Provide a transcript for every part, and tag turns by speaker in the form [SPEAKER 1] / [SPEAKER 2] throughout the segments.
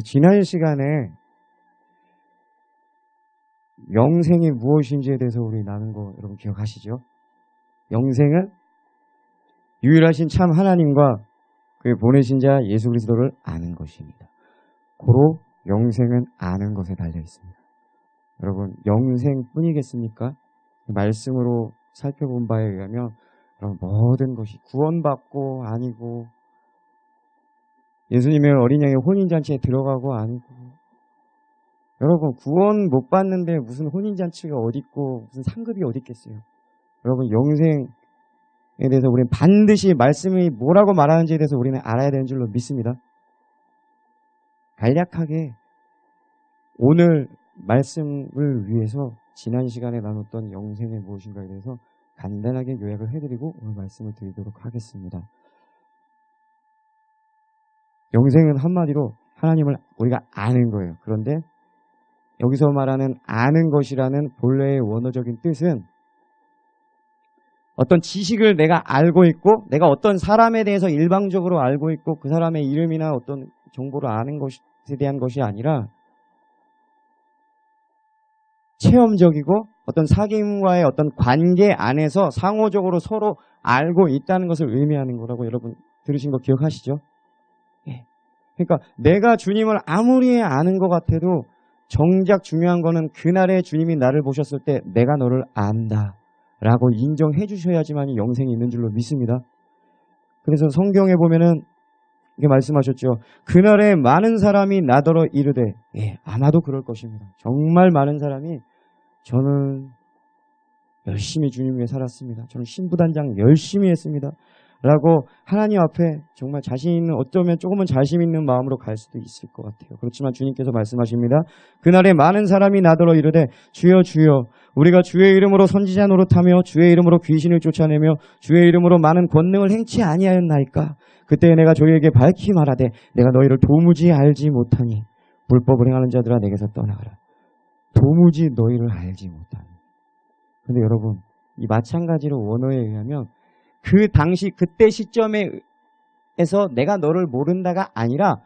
[SPEAKER 1] 지난 시간에 영생이 무엇인지에 대해서 우리 나눈 거 여러분 기억하시죠? 영생은 유일하신 참 하나님과 그의 보내신 자 예수 그리스도를 아는 것입니다. 고로 영생은 아는 것에 달려 있습니다. 여러분, 영생뿐이겠습니까? 말씀으로 살펴본 바에 의하면 모든 것이 구원받고 아니고, 예수님의 어린 양의 혼인잔치에 들어가고 아니고, 여러분 구원 못 받는데 무슨 혼인잔치가 어딨고 무슨 상급이 어딨겠어요. 여러분, 영생에 대해서 우리는 반드시 말씀이 뭐라고 말하는지에 대해서 우리는 알아야 되는 줄로 믿습니다. 간략하게 오늘 말씀을 위해서 지난 시간에 나눴던 영생이 무엇인가에 대해서 간단하게 요약을 해드리고 오늘 말씀을 드리도록 하겠습니다. 영생은 한마디로 하나님을 우리가 아는 거예요. 그런데 여기서 말하는 아는 것이라는 본래의 원어적인 뜻은 어떤 지식을 내가 알고 있고, 내가 어떤 사람에 대해서 일방적으로 알고 있고 그 사람의 이름이나 어떤 정보를 아는 것에 대한 것이 아니라 체험적이고 어떤 사귐과의 어떤 관계 안에서 상호적으로 서로 알고 있다는 것을 의미하는 거라고 여러분 들으신 거 기억하시죠? 예. 그러니까 내가 주님을 아무리 아는 것 같아도 정작 중요한 거는 그날에 주님이 나를 보셨을 때 내가 너를 안다 라고 인정해 주셔야지만 영생이 있는 줄로 믿습니다. 그래서 성경에 보면은 이렇게 말씀하셨죠. 그날에 많은 사람이 나더러 이르되, 예, 아마도 그럴 것입니다. 정말 많은 사람이 저는 열심히 주님 위해 살았습니다. 저는 신부단장 열심히 했습니다. 라고 하나님 앞에 정말 자신 있는, 어쩌면 조금은 자신 있는 마음으로 갈 수도 있을 것 같아요. 그렇지만 주님께서 말씀하십니다. 그날에 많은 사람이 나더러 이르되 주여 주여 우리가 주의 이름으로 선지자 노릇하며 주의 이름으로 귀신을 쫓아내며 주의 이름으로 많은 권능을 행치 아니하였나이까. 그때 내가 저희에게 밝히 말하되 내가 너희를 도무지 알지 못하니 불법을 행하는 자들아 내게서 떠나가라. 도무지 너희를 알지 못하니. 그런데 여러분, 이 마찬가지로 원어에 의하면 그 당시 그때 시점에서 내가 너를 모른다가 아니라,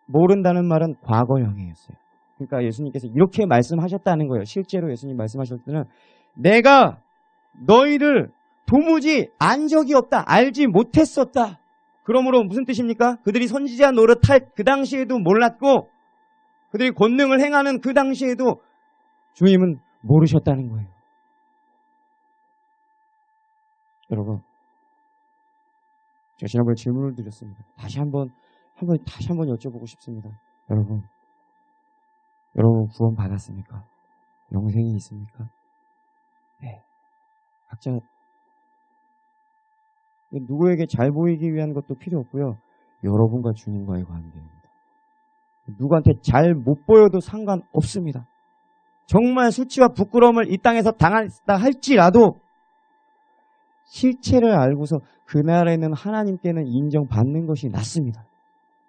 [SPEAKER 1] 모른다는 말은 과거형이었어요. 그러니까 예수님께서 이렇게 말씀하셨다는 거예요. 실제로 예수님 말씀하실 때는 내가 너희를 도무지 안 적이 없다. 알지 못했었다. 그러므로 무슨 뜻입니까? 그들이 선지자 노릇할 그 당시에도 몰랐고 그들이 권능을 행하는 그 당시에도 주님은 모르셨다는 거예요. 여러분, 제가 지난번에 질문을 드렸습니다. 다시 한번 여쭤보고 싶습니다. 여러분 구원 받았습니까? 영생이 있습니까? 네. 각자 누구에게 잘 보이기 위한 것도 필요 없고요. 여러분과 주님과의 관계입니다. 누구한테 잘 못 보여도 상관없습니다. 정말 수치와 부끄러움을 이 땅에서 당했다 할지라도 실체를 알고서 그날에는 하나님께는 인정받는 것이 낫습니다.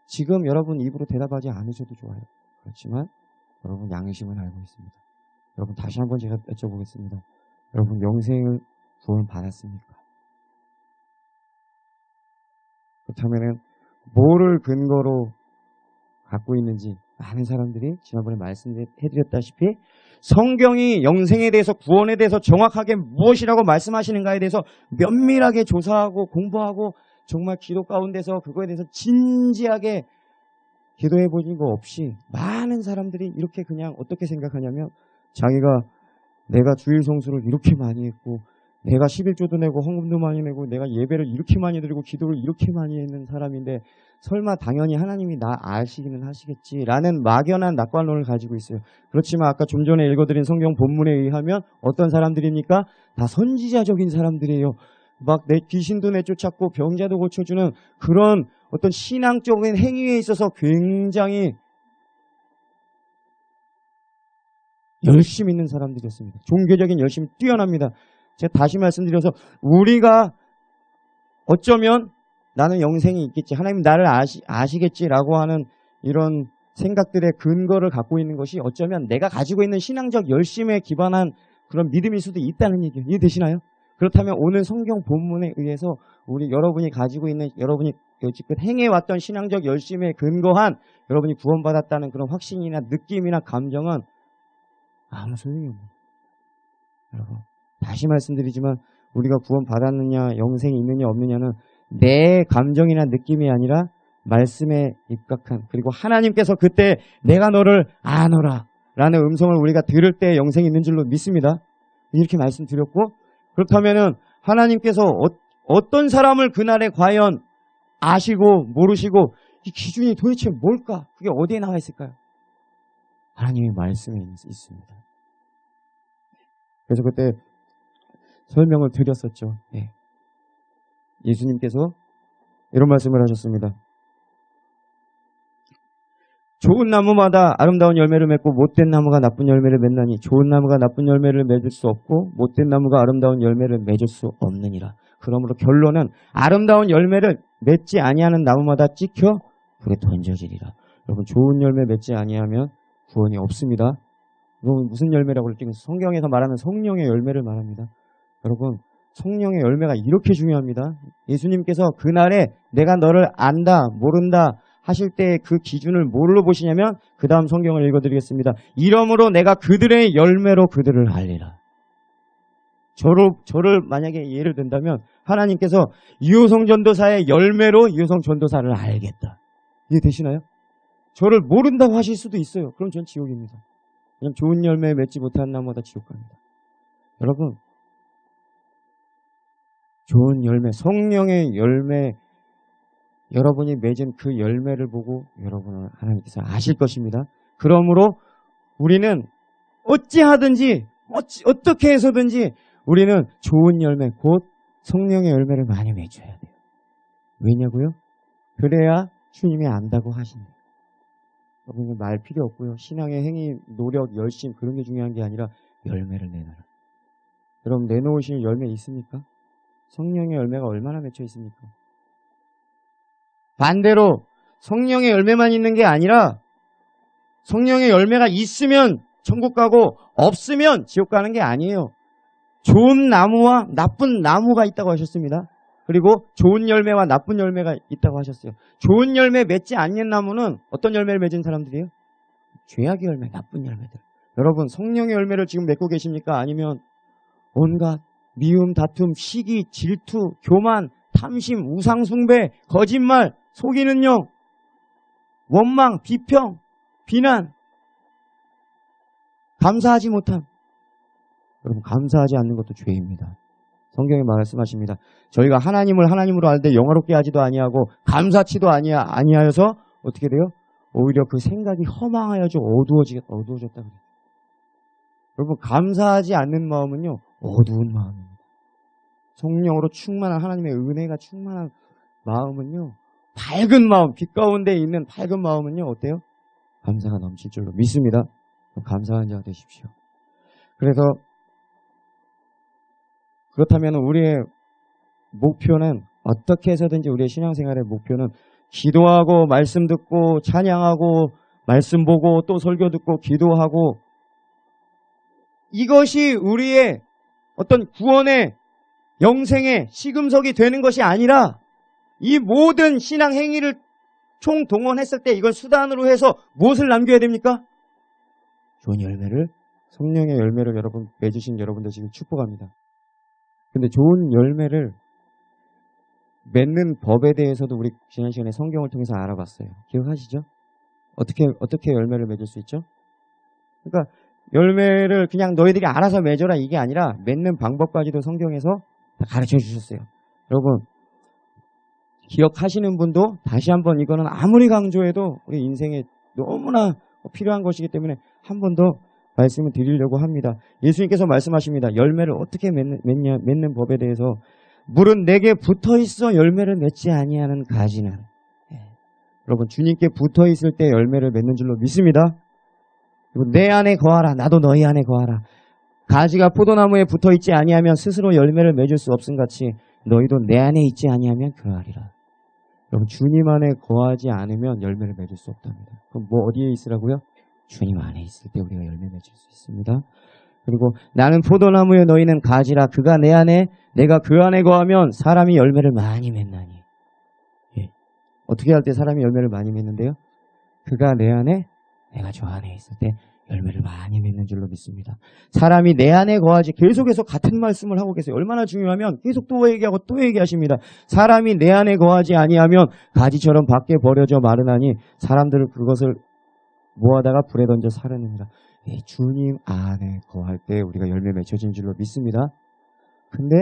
[SPEAKER 1] 지금 여러분 입으로 대답하지 않으셔도 좋아요. 그렇지만 여러분 양심은 알고 있습니다. 여러분 다시 한번 제가 여쭤보겠습니다. 여러분 영생을 구원 받았습니까? 그렇다면 뭐를 근거로 갖고 있는지 많은 사람들이 지난번에 말씀해드렸다시피 성경이 영생에 대해서, 구원에 대해서 정확하게 무엇이라고 말씀하시는가에 대해서 면밀하게 조사하고 공부하고 정말 기도 가운데서 그거에 대해서 진지하게 기도해 보는 거 없이 많은 사람들이 이렇게 그냥 어떻게 생각하냐면, 자기가 내가 주일 성수를 이렇게 많이 했고 내가 11조도 내고 헌금도 많이 내고 내가 예배를 이렇게 많이 드리고 기도를 이렇게 많이 했는 사람인데 설마 당연히 하나님이 나 아시기는 하시겠지라는 막연한 낙관론을 가지고 있어요. 그렇지만 아까 좀 전에 읽어드린 성경 본문에 의하면 어떤 사람들입니까? 다 선지자적인 사람들이에요. 막 내 귀신도 내쫓았고 병자도 고쳐주는 그런 어떤 신앙적인 행위에 있어서 굉장히 열심히 있는 사람들이었습니다. 종교적인 열심이 뛰어납니다. 제가 다시 말씀드려서 우리가 어쩌면 나는 영생이 있겠지, 하나님 나를 아시겠지라고 하는 이런 생각들의 근거를 갖고 있는 것이 어쩌면 내가 가지고 있는 신앙적 열심에 기반한 그런 믿음일 수도 있다는 얘기예요. 이해되시나요? 그렇다면 오늘 성경 본문에 의해서 여러분이 가지고 있는, 여러분이 여지껏 행해왔던 신앙적 열심에 근거한 여러분이 구원받았다는 그런 확신이나 느낌이나 감정은 아무 소용이 없습니다. 여러분, 다시 말씀드리지만 우리가 구원받았느냐, 영생이 있느냐 없느냐는 내 감정이나 느낌이 아니라 말씀에 입각한, 그리고 하나님께서 그때 내가 너를 아노라 라는 음성을 우리가 들을 때 영생이 있는 줄로 믿습니다. 이렇게 말씀드렸고, 그렇다면은 하나님께서 어떤 사람을 그날에 과연 아시고 모르시고 이 기준이 도대체 뭘까? 그게 어디에 나와 있을까요? 하나님의 말씀에 있습니다. 그래서 그때 설명을 드렸었죠. 예. 예수님께서 이런 말씀을 하셨습니다. 좋은 나무마다 아름다운 열매를 맺고 못된 나무가 나쁜 열매를 맺나니 좋은 나무가 나쁜 열매를 맺을 수 없고 못된 나무가 아름다운 열매를 맺을 수 없느니라. 그러므로 결론은 아름다운 열매를 맺지 아니하는 나무마다 찍혀 불에 던져지리라. 여러분, 좋은 열매 맺지 아니하면 구원이 없습니다. 그럼 무슨 열매라고 그랬죠? 성경에서 말하는 성령의 열매를 말합니다. 여러분, 성령의 열매가 이렇게 중요합니다. 예수님께서 그날에 내가 너를 안다 모른다 하실 때 그 기준을 뭘로 보시냐면 그 다음 성경을 읽어드리겠습니다. 이러므로 내가 그들의 열매로 그들을 알리라. 저를 만약에 예를 든다면 하나님께서 유효성 전도사의 열매로 유효성 전도사를 알겠다. 이해 되시나요? 저를 모른다고 하실 수도 있어요. 그럼 전 지옥입니다. 그냥 좋은 열매 맺지 못한 나무마다 지옥 갑니다. 여러분, 좋은 열매, 성령의 열매, 여러분이 맺은 그 열매를 보고 여러분을 하나님께서 아실 것입니다. 그러므로 우리는 어찌하든지 어떻게 해서든지 우리는 좋은 열매, 곧 성령의 열매를 많이 맺어야 돼요. 왜냐고요? 그래야 주님이 안다고 하신대요. 여러분, 말 필요 없고요. 신앙의 행위, 노력, 열심 그런 게 중요한 게 아니라 열매를 내놔라. 여러분, 내놓으실 열매 있습니까? 성령의 열매가 얼마나 맺혀 있습니까? 반대로 성령의 열매만 있는 게 아니라 성령의 열매가 있으면 천국 가고 없으면 지옥 가는 게 아니에요. 좋은 나무와 나쁜 나무가 있다고 하셨습니다. 그리고 좋은 열매와 나쁜 열매가 있다고 하셨어요. 좋은 열매 맺지 않는 나무는 어떤 열매를 맺은 사람들이에요? 죄악의 열매, 나쁜 열매들. 여러분, 성령의 열매를 지금 맺고 계십니까? 아니면 온갖 미움, 다툼, 시기, 질투, 교만, 탐심, 우상숭배, 거짓말, 속이는 영, 원망, 비평, 비난, 감사하지 못함. 여러분, 감사하지 않는 것도 죄입니다. 성경에 말씀하십니다. 저희가 하나님을 하나님으로 알 때 영화롭게 하지도 아니하고 감사치도 아니하여서 어떻게 돼요? 오히려 그 생각이 허망하여져 어두워졌다 그래요. 여러분, 감사하지 않는 마음은요, 어두운 마음입니다. 성령으로 충만한 하나님의 은혜가 충만한 마음은요, 밝은 마음, 빛 가운데 있는 밝은 마음은요, 어때요? 감사가 넘칠 줄로 믿습니다. 감사한 자가 되십시오. 그래서 그렇다면 우리의 목표는 어떻게 해서든지 우리의 신앙생활의 목표는 기도하고 말씀 듣고 찬양하고 말씀 보고 또 설교 듣고 기도하고 이것이 우리의 어떤 구원의 영생의 시금석이 되는 것이 아니라 이 모든 신앙 행위를 총동원했을 때 이걸 수단으로 해서 무엇을 남겨야 됩니까? 좋은 열매를, 성령의 열매를 여러분 맺으신 여러분들 지금 축복합니다. 근데 좋은 열매를 맺는 법에 대해서도 우리 지난 시간에 성경을 통해서 알아봤어요. 기억하시죠? 어떻게 열매를 맺을 수 있죠? 그러니까 열매를 그냥 너희들이 알아서 맺어라 이게 아니라 맺는 방법까지도 성경에서 다 가르쳐 주셨어요. 여러분, 기억하시는 분도 다시 한번 이거는 아무리 강조해도 우리 인생에 너무나 필요한 것이기 때문에 한 번 더 말씀을 드리려고 합니다. 예수님께서 말씀하십니다. 열매를 어떻게 맺는 법에 대해서 물은 내게 붙어있어 열매를 맺지 아니하는 가지는 여러분, 주님께 붙어있을 때 열매를 맺는 줄로 믿습니다. 그리고 내 안에 거하라 나도 너희 안에 거하라. 가지가 포도나무에 붙어있지 아니하면 스스로 열매를 맺을 수 없음같이 너희도 내 안에 있지 아니하면 그러하리라. 여러분, 주님 안에 거하지 않으면 열매를 맺을 수 없답니다. 그럼 뭐 어디에 있으라고요? 주님 안에 있을 때 우리가 열매 맺을 수 있습니다. 그리고 나는 포도나무에 너희는 가지라. 그가 내 안에 내가 그 안에 거하면 사람이 열매를 많이 맺나니. 예. 어떻게 할 때 사람이 열매를 많이 맺는데요? 그가 내 안에 내가 저 안에 있을 때 열매를 많이 맺는 줄로 믿습니다. 사람이 내 안에 거하지 계속해서 같은 말씀을 하고 계세요. 얼마나 중요하면 계속 또 얘기하고 또 얘기하십니다. 사람이 내 안에 거하지 아니하면 가지처럼 밖에 버려져 마르나니 사람들은 그것을 모아다가 불에 던져 사르느니라. 주님 안에 거할 때 우리가 열매 맺혀진 줄로 믿습니다. 근데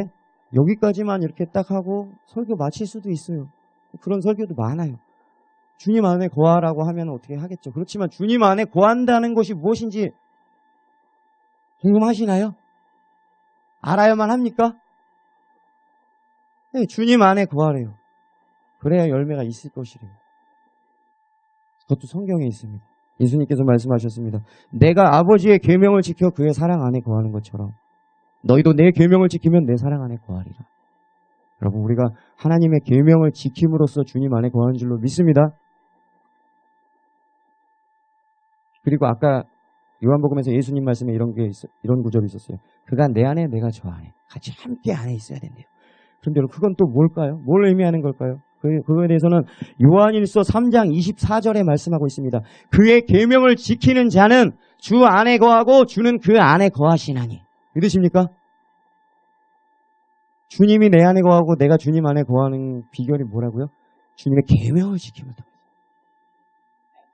[SPEAKER 1] 여기까지만 이렇게 딱 하고 설교 마칠 수도 있어요. 그런 설교도 많아요. 주님 안에 거하라고 하면 어떻게 하겠죠. 그렇지만 주님 안에 거한다는 것이 무엇인지 궁금하시나요? 알아야만 합니까? 네, 주님 안에 거하래요. 그래야 열매가 있을 것이래요. 그것도 성경에 있습니다. 예수님께서 말씀하셨습니다. 내가 아버지의 계명을 지켜 그의 사랑 안에 거하는 것처럼 너희도 내 계명을 지키면 내 사랑 안에 거하리라. 여러분, 우리가 하나님의 계명을 지킴으로써 주님 안에 거하는 줄로 믿습니다. 그리고 아까 요한복음에서 예수님 말씀에 이런 구절이 있었어요. 그가 내 안에 내가 저 안에 같이 함께 안에 있어야 된대요. 그런데 그건 또 뭘까요? 뭘 의미하는 걸까요? 그거에 대해서는 요한일서 3장 24절에 말씀하고 있습니다. 그의 계명을 지키는 자는 주 안에 거하고 주는 그 안에 거하시나니. 믿으십니까? 주님이 내 안에 거하고 내가 주님 안에 거하는 비결이 뭐라고요? 주님의 계명을 지키면 됩니다.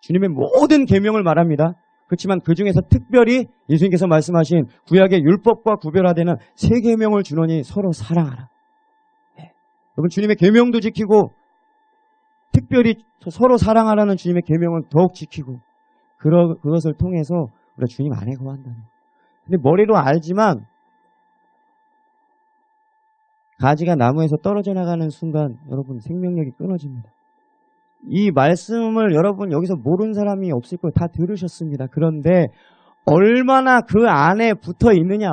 [SPEAKER 1] 주님의 모든 계명을 말합니다. 그렇지만 그 중에서 특별히 예수님께서 말씀하신 구약의 율법과 구별화되는 세 계명을 주노니 서로 사랑하라. 네. 여러분, 주님의 계명도 지키고 특별히 서로 사랑하라는 주님의 계명은 더욱 지키고 그것을 통해서 우리가 주님 안에 거한다는 거예요. 근데 머리로 알지만 가지가 나무에서 떨어져 나가는 순간 여러분 생명력이 끊어집니다. 이 말씀을 여러분 여기서 모르는 사람이 없을 거예요. 다 들으셨습니다. 그런데 얼마나 그 안에 붙어 있느냐,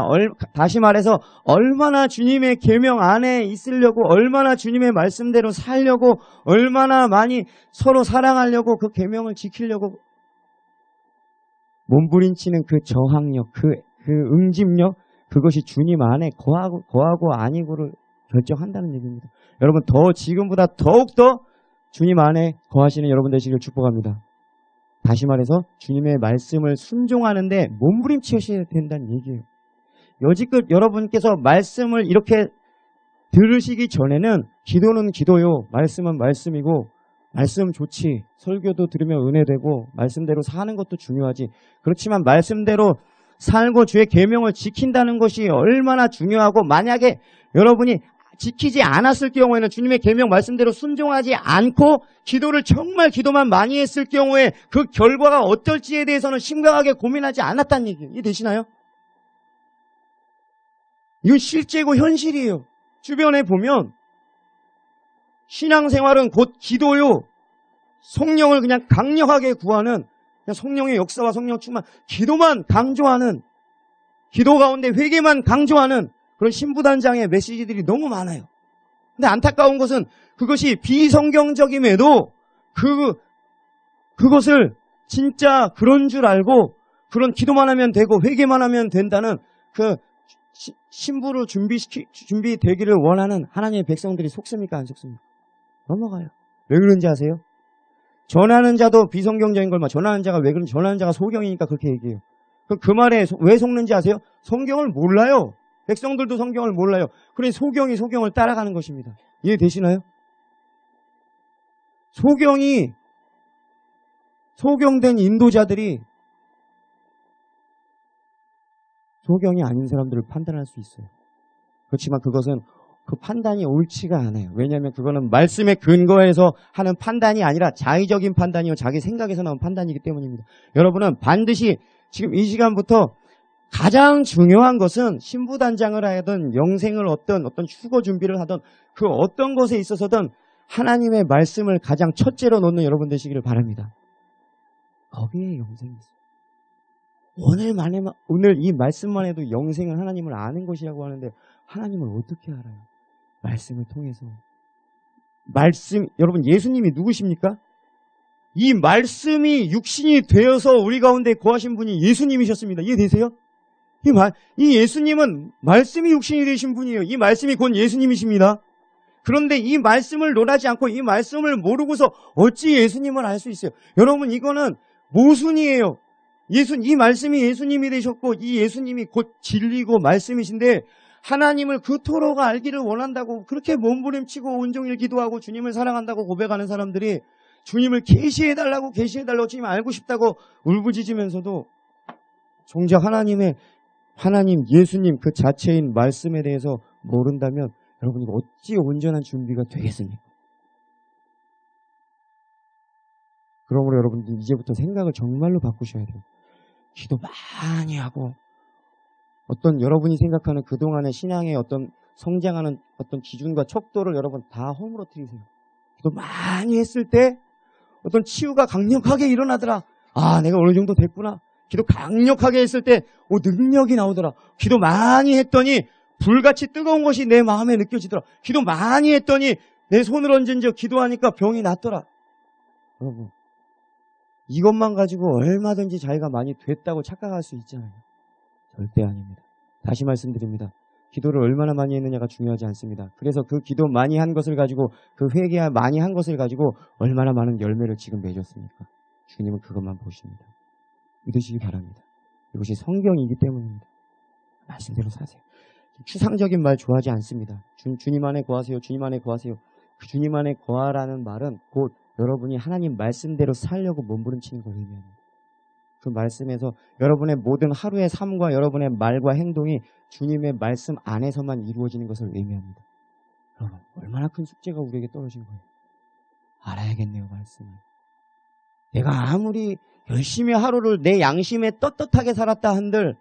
[SPEAKER 1] 다시 말해서 얼마나 주님의 계명 안에 있으려고, 얼마나 주님의 말씀대로 살려고, 얼마나 많이 서로 사랑하려고, 그 계명을 지키려고 몸부림치는 그 저항력, 그 응집력, 그것이 주님 안에 거하고 아니고를 결정한다는 얘기입니다. 여러분, 지금보다 더욱더 주님 안에 거하시는 여러분 되시길 축복합니다. 다시 말해서 주님의 말씀을 순종하는데 몸부림치셔야 된다는 얘기예요. 여지껏 여러분께서 말씀을 이렇게 들으시기 전에는 기도는 기도요, 말씀은 말씀이고, 말씀 좋지, 설교도 들으면 은혜되고 말씀대로 사는 것도 중요하지. 그렇지만 말씀대로 살고 주의 계명을 지킨다는 것이 얼마나 중요하고, 만약에 여러분이 지키지 않았을 경우에는, 주님의 계명 말씀대로 순종하지 않고 기도를 정말 기도만 많이 했을 경우에 그 결과가 어떨지에 대해서는 심각하게 고민하지 않았다는 얘기예요. 이해되시나요? 이건 실제고 현실이에요. 주변에 보면 신앙생활은 곧 기도요, 성령을 그냥 강력하게 구하는, 그냥 성령의 역사와 성령 충만, 기도만 강조하는, 기도 가운데 회개만 강조하는 그런 신부단장의 메시지들이 너무 많아요. 근데 안타까운 것은 그것이 비성경적임에도 그것을 진짜 그런 줄 알고 그런 기도만 하면 되고 회개만 하면 된다는 그 신부를 준비되기를 원하는 하나님의 백성들이 속습니까? 안 속습니까? 넘어가요. 왜 그런지 아세요? 전하는 자도 비성경적인 걸 전하는 자가 왜 그런지, 전하는 자가 소경이니까 그렇게 얘기해요. 그 말에 왜 속는지 아세요? 성경을 몰라요. 백성들도 성경을 몰라요. 그러니 소경을 따라가는 것입니다. 이해되시나요? 소경된 인도자들이 소경이 아닌 사람들을 판단할 수 있어요. 그렇지만 그것은 그 판단이 옳지가 않아요. 왜냐하면 그거는 말씀에 근거해서 하는 판단이 아니라 자의적인 판단이요, 자기 생각에서 나온 판단이기 때문입니다. 여러분은 반드시 지금 이 시간부터 가장 중요한 것은 신부단장을 하든 영생을 어떤 휴거 준비를 하든 그 어떤 것에 있어서든 하나님의 말씀을 가장 첫째로 놓는 여러분 되시기를 바랍니다. 거기에 영생이 있어요. 오늘 이 말씀만 해도 영생은 하나님을 아는 것이라고 하는데 하나님을 어떻게 알아요? 말씀을 통해서. 여러분, 예수님이 누구십니까? 이 말씀이 육신이 되어서 우리 가운데 거하신 분이 예수님이셨습니다. 이해되세요? 이 예수님은 말씀이 육신이 되신 분이에요. 이 말씀이 곧 예수님이십니다. 그런데 이 말씀을 논하지 않고 이 말씀을 모르고서 어찌 예수님을 알 수 있어요? 여러분, 이거는 모순이에요. 이 말씀이 예수님이 되셨고 이 예수님이 곧 진리고 말씀이신데 하나님을 그토록 알기를 원한다고 그렇게 몸부림치고 온종일 기도하고 주님을 사랑한다고 고백하는 사람들이 주님을 계시해달라고 주님 알고 싶다고 울부짖으면서도 정작 하나님 예수님 그 자체인 말씀에 대해서 모른다면 여러분 이거 어찌 온전한 준비가 되겠습니까? 그러므로 여러분들 이제부터 생각을 정말로 바꾸셔야 돼요. 기도 많이 하고 어떤 여러분이 생각하는 그동안의 신앙의 어떤 성장하는 어떤 기준과 척도를 여러분 다 허물어뜨리세요. 기도 많이 했을 때 어떤 치유가 강력하게 일어나더라. 아, 내가 어느 정도 됐구나. 기도 강력하게 했을 때 능력이 나오더라. 기도 많이 했더니 불같이 뜨거운 것이 내 마음에 느껴지더라. 기도 많이 했더니 내 손을 얹은 적 기도하니까 병이 낫더라. 여러분, 이것만 가지고 얼마든지 자기가 많이 됐다고 착각할 수 있잖아요. 절대 아닙니다. 다시 말씀드립니다. 기도를 얼마나 많이 했느냐가 중요하지 않습니다. 그래서 그 기도 많이 한 것을 가지고 그 회개 많이 한 것을 가지고 얼마나 많은 열매를 지금 맺었습니까? 주님은 그것만 보십니다. 믿으시기 바랍니다. 이것이 성경이기 때문입니다. 말씀대로 사세요. 추상적인 말 좋아하지 않습니다. 주님 안에 거하세요. 주님 안에 거하세요. 그 주님 안에 거하라는 말은 곧 여러분이 하나님 말씀대로 살려고 몸부림치는 걸 의미합니다. 그 말씀에서 여러분의 모든 하루의 삶과 여러분의 말과 행동이 주님의 말씀 안에서만 이루어지는 것을 의미합니다. 여러분, 얼마나 큰 숙제가 우리에게 떨어진 거예요. 알아야겠네요, 말씀을. 내가 아무리 열심히 하루를 내 양심에 떳떳하게 살았다 한들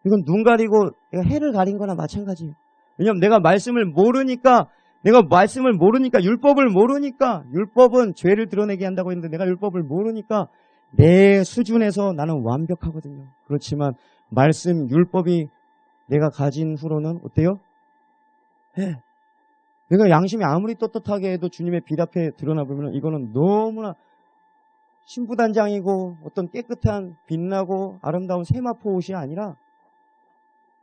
[SPEAKER 1] 이건 눈 가리고 내가 해를 가린 거나 마찬가지예요. 왜냐하면 내가 말씀을 모르니까 율법을 모르니까 율법은 죄를 드러내게 한다고 했는데 내가 율법을 모르니까 내 수준에서 나는 완벽하거든요. 그렇지만 말씀 율법이 내가 가진 후로는 어때요? 내가 양심이 아무리 떳떳하게 해도 주님의 빛 앞에 드러나 보면 이거는 너무나 신부단장이고 어떤 깨끗한 빛나고 아름다운 세마포 옷이 아니라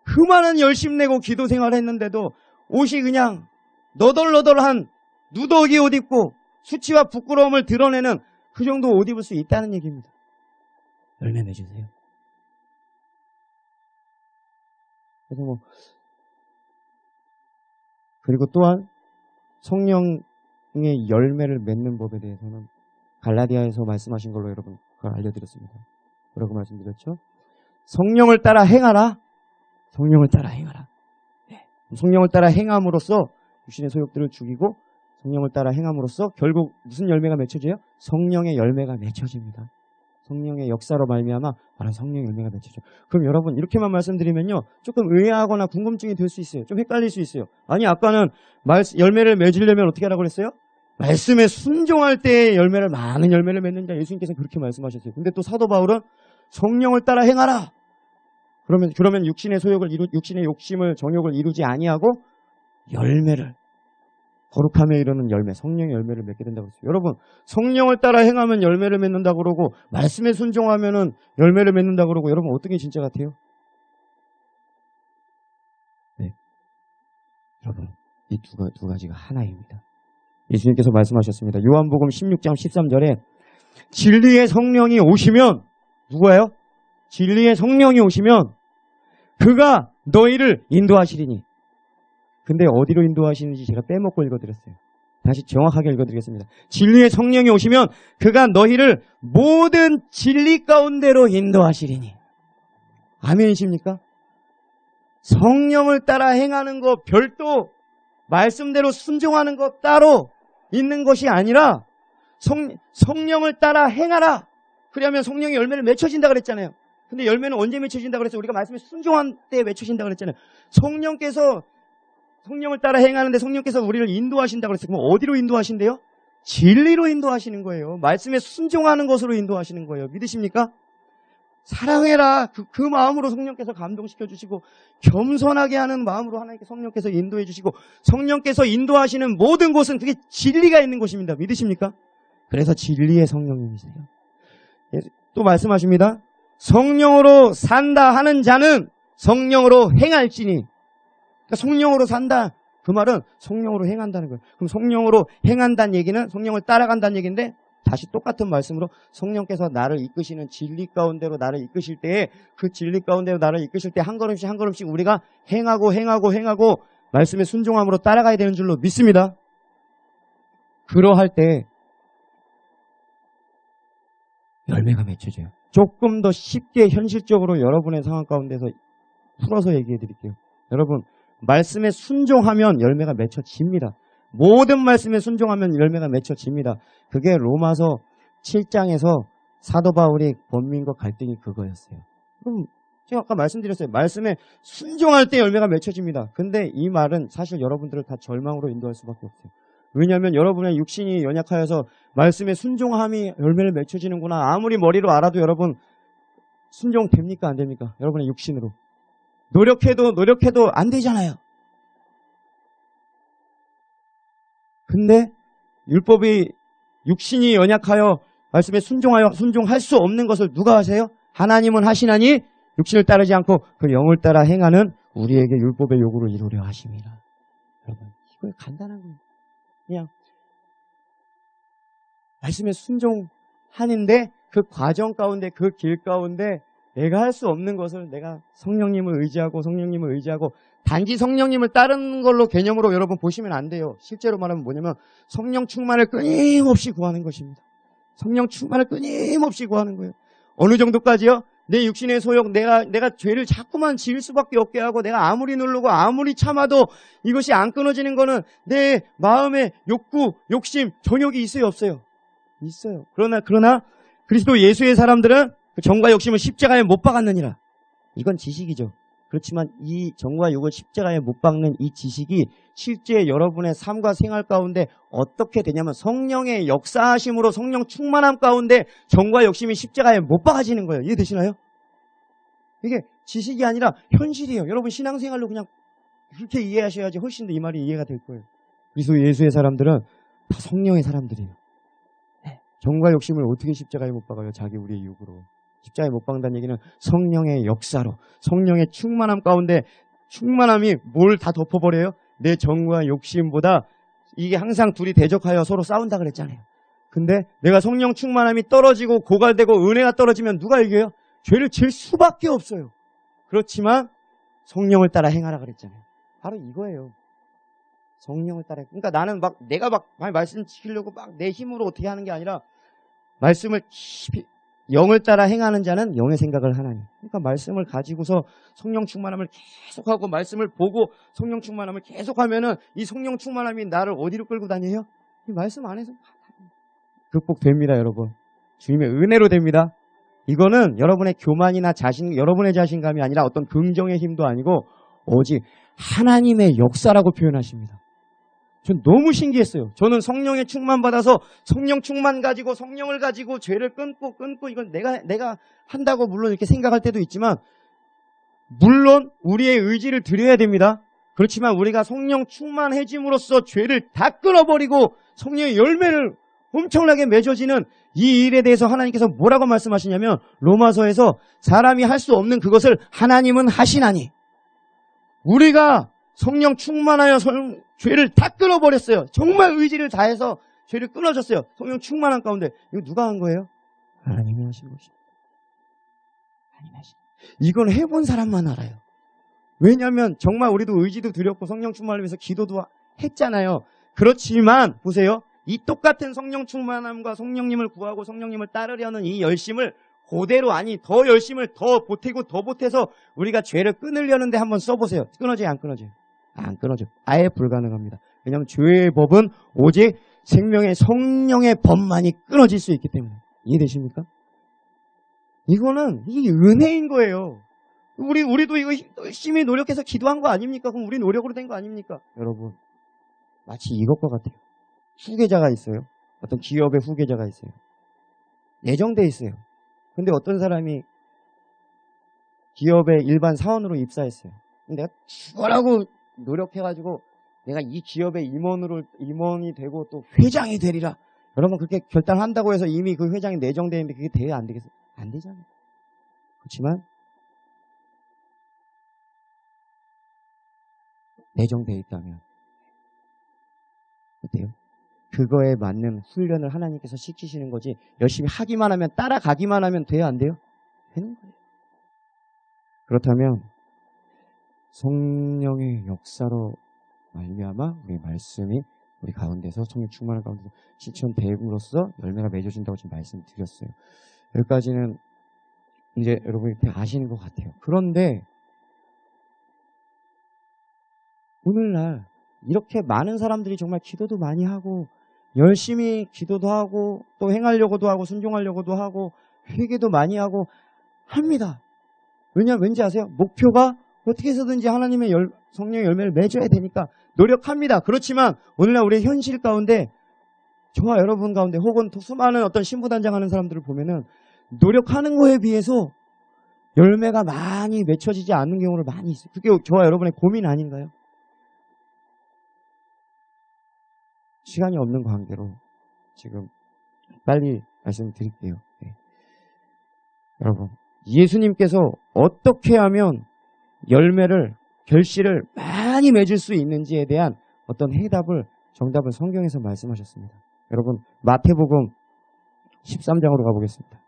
[SPEAKER 1] 그 많은 열심 내고 기도 생활을 했는데도 옷이 그냥 너덜너덜한 누더기 옷 입고 수치와 부끄러움을 드러내는 그 정도 옷 입을 수 있다는 얘기입니다. 열매 맺으세요. 그래서 그리고 또한 성령의 열매를 맺는 법에 대해서는 갈라디아에서 말씀하신 걸로 여러분 그걸 알려드렸습니다. 뭐라고 말씀드렸죠? 성령을 따라 행하라. 성령을 따라 행하라. 성령을 따라 행함으로써 육신의 소욕들을 죽이고 성령을 따라 행함으로써 결국 무슨 열매가 맺혀져요? 성령의 열매가 맺혀집니다. 성령의 역사로 말미암아 바로 성령의 열매가 맺혀져요. 그럼 여러분 이렇게만 말씀드리면요 조금 의아하거나 궁금증이 될 수 있어요. 좀 헷갈릴 수 있어요. 아니 아까는 열매를 맺으려면 어떻게 하라고 그랬어요? 말씀에 순종할 때 많은 열매를 맺는 자 예수님께서 그렇게 말씀하셨어요. 근데 또 사도 바울은 성령을 따라 행하라. 그러면 육신의 욕심을 정욕을 이루지 아니하고 열매를 거룩함에 이르는 열매, 성령의 열매를 맺게 된다고 했어요. 여러분, 성령을 따라 행하면 열매를 맺는다고 그러고 말씀에 순종하면은 열매를 맺는다고 그러고 여러분 어떤 게 진짜 같아요? 네. 여러분, 이 두 가지가 하나입니다. 예수님께서 말씀하셨습니다. 요한복음 16장 13절에 진리의 성령이 오시면 누구예요? 진리의 성령이 오시면 그가 너희를 인도하시리니. 근데 어디로 인도하시는지 제가 빼먹고 읽어드렸어요. 다시 정확하게 읽어드리겠습니다. 진리의 성령이 오시면 그가 너희를 모든 진리 가운데로 인도하시리니. 아멘이십니까? 성령을 따라 행하는 것 별도 말씀대로 순종하는 것 따로 있는 것이 아니라 성령을 따라 행하라. 그러면 성령의 열매를 맺혀진다 그랬잖아요. 근데 열매는 언제 맺혀진다 그랬어요? 우리가 말씀에 순종한 때 맺혀진다 그랬잖아요. 성령을 따라 행하는데 성령께서 우리를 인도하신다 그랬어요. 그럼 어디로 인도하신대요? 진리로 인도하시는 거예요. 말씀에 순종하는 것으로 인도하시는 거예요. 믿으십니까? 사랑해라. 그 마음으로 성령께서 감동시켜 주시고 겸손하게 하는 마음으로 하나님께 성령께서 인도해 주시고 성령께서 인도하시는 모든 곳은 그게 진리가 있는 곳입니다. 믿으십니까? 그래서 진리의 성령님이세요. 또 말씀하십니다. 성령으로 산다 하는 자는 성령으로 행할지니. 그러니까 성령으로 산다. 그 말은 성령으로 행한다는 거예요. 그럼 성령으로 행한다는 얘기는 성령을 따라간다는 얘기인데 다시 똑같은 말씀으로 성령께서 나를 이끄시는 진리 가운데로 나를 이끄실 때에 그 진리 가운데로 나를 이끄실 때 한 걸음씩 한 걸음씩 우리가 행하고 말씀에 순종함으로 따라가야 되는 줄로 믿습니다. 그러할 때 열매가 맺혀져요. 조금 더 쉽게 현실적으로 여러분의 상황 가운데서 풀어서 얘기해 드릴게요. 여러분, 말씀에 순종하면 열매가 맺혀집니다. 모든 말씀에 순종하면 열매가 맺혀집니다. 그게 로마서 7장에서 사도 바울이 권민과 갈등이 그거였어요. 그럼 제가 아까 말씀드렸어요. 말씀에 순종할 때 열매가 맺혀집니다. 근데 이 말은 사실 여러분들을 다 절망으로 인도할 수밖에 없어요. 왜냐하면 여러분의 육신이 연약하여서 말씀에 순종함이 열매를 맺혀지는구나. 아무리 머리로 알아도 여러분 순종됩니까? 안 됩니까? 여러분의 육신으로. 노력해도 안 되잖아요. 근데 율법이 육신이 연약하여 말씀에 순종할 수 없는 것을 누가 하세요? 하나님은 하시나니 육신을 따르지 않고 그 영을 따라 행하는 우리에게 율법의 요구를 이루려 하심이라. 여러분, 이거 간단한 거예요. 그냥 말씀에 순종하는데 그 과정 가운데 그 길 가운데 내가 할 수 없는 것을 내가 성령님을 의지하고 단지 성령님을 따르는 걸로 개념으로 여러분 보시면 안 돼요. 실제로 말하면 뭐냐면 성령 충만을 끊임없이 구하는 것입니다. 성령 충만을 끊임없이 구하는 거예요. 어느 정도까지요? 내 육신의 소욕, 내가 죄를 자꾸만 지을 수밖에 없게 하고 내가 아무리 누르고 아무리 참아도 이것이 안 끊어지는 거는 내 마음의 욕구, 욕심, 정욕이 있어요, 없어요? 있어요. 그러나 그리스도 예수의 사람들은 그 정과 욕심을 십자가에 못 박았느니라. 이건 지식이죠. 그렇지만 이 정과 욕을 십자가에 못 박는 이 지식이 실제 여러분의 삶과 생활 가운데 어떻게 되냐면 성령의 역사하심으로 성령 충만함 가운데 정과 욕심이 십자가에 못 박아지는 거예요. 이해되시나요? 이게 지식이 아니라 현실이에요. 여러분 신앙생활로 그냥 그렇게 이해하셔야지 훨씬 더 이 말이 이해가 될 거예요. 그리스도 예수의 사람들은 다 성령의 사람들이에요. 정과 욕심을 어떻게 십자가에 못 박아요? 자기 우리의 육으로. 십자가에 못 박는다는 얘기는 성령의 역사로, 성령의 충만함 가운데 충만함이 뭘 다 덮어버려요? 내 정과 욕심보다 이게 항상 둘이 대적하여 서로 싸운다 그랬잖아요. 근데 내가 성령 충만함이 떨어지고 고갈되고 은혜가 떨어지면 누가 이겨요? 죄를 질 수밖에 없어요. 그렇지만 성령을 따라 행하라 그랬잖아요. 바로 이거예요. 성령을 따라. 그러니까 나는 내가 말씀 지키려고 내 힘으로 어떻게 하는 게 아니라 말씀을 깊이 영을 따라 행하는 자는 영의 생각을 하나니. 그러니까 말씀을 가지고서 성령 충만함을 계속하고 말씀을 보고 성령 충만함을 계속하면은 이 성령 충만함이 나를 어디로 끌고 다녀요? 이 말씀 안에서 극복됩니다, 여러분. 주님의 은혜로 됩니다. 이거는 여러분의 교만이나 여러분의 자신감이 아니라 어떤 긍정의 힘도 아니고 오직 하나님의 역사라고 표현하십니다. 전 너무 신기했어요. 저는 성령의 충만 받아서 성령 충만 가지고 성령을 가지고 죄를 끊고 이건 내가 한다고 물론 이렇게 생각할 때도 있지만 물론 우리의 의지를 드려야 됩니다. 그렇지만 우리가 성령 충만해짐으로써 죄를 다 끊어버리고 성령의 열매를 엄청나게 맺어지는 이 일에 대해서 하나님께서 뭐라고 말씀하시냐면 로마서에서 사람이 할 수 없는 그것을 하나님은 하시나니 우리가 성령 충만하여 죄를 다 끊어버렸어요. 정말 의지를 다해서 죄를 끊어졌어요. 성령 충만한 가운데. 이거 누가 한 거예요? 하나님이 하신 것입니다. 하나님이 하신. 이건 해본 사람만 알아요. 왜냐하면 정말 우리도 의지도 드렸고 성령 충만을 위해서 기도도 했잖아요. 그렇지만 보세요. 이 똑같은 성령 충만함과 성령님을 구하고 성령님을 따르려는 이 열심을 그대로 더 열심을 더 보태고 더 보태서 우리가 죄를 끊으려는데 한번 써보세요. 끊어져요, 안 끊어져요? 안 끊어져요. 아예 불가능합니다. 왜냐하면 죄의 법은 오직 생명의 성령의 법만이 끊어질 수 있기 때문에. 이해되십니까? 이거는 이게 은혜인 거예요. 우리도 이거 열심히 노력해서 기도한 거 아닙니까? 그럼 우리 노력으로 된 거 아닙니까? 여러분, 마치 이것과 같아요. 후계자가 있어요. 어떤 기업의 후계자가 있어요. 예정돼 있어요. 근데 어떤 사람이 기업의 일반 사원으로 입사했어요. 내가 죽어라고 노력해가지고 내가 이 기업의 임원이 되고 또 회장이 되리라. 여러분 그렇게 결단한다고 해서 이미 그 회장이 내정되어 있는데 그게 돼야 안 되겠어요? 안 되잖아요. 그렇지만 내정되어 있다면 어때요? 그거에 맞는 훈련을 하나님께서 시키시는 거지 열심히 하기만 하면 따라가기만 하면 돼요? 안 돼요? 되는 거예요. 그렇다면 성령의 역사로 말미암아 우리 말씀이 우리 가운데서 성령 충만한 가운데서 실천됨으로써 열매가 맺어진다고 지금 말씀드렸어요. 여기까지는 이제 여러분이 아시는 것 같아요. 그런데 오늘날 이렇게 많은 사람들이 정말 기도도 많이 하고 열심히 기도도 하고 또 행하려고도 하고 순종하려고도 하고 회개도 많이 하고 합니다. 왜냐하면 왠지 아세요? 목표가 어떻게 해서든지 하나님의 성령의 열매를 맺어야 되니까 노력합니다. 그렇지만 오늘날 우리의 현실 가운데 저와 여러분 가운데 혹은 수많은 어떤 신부단장하는 사람들을 보면은 노력하는 거에 비해서 열매가 많이 맺혀지지 않는 경우를 많이 있어요. 그게 저와 여러분의 고민 아닌가요? 시간이 없는 관계로 지금 빨리 말씀드릴게요. 네. 여러분, 예수님께서 어떻게 하면 열매를, 결실을 많이 맺을 수 있는지에 대한 어떤 정답을 성경에서 말씀하셨습니다. 여러분, 마태복음 13장으로 가보겠습니다.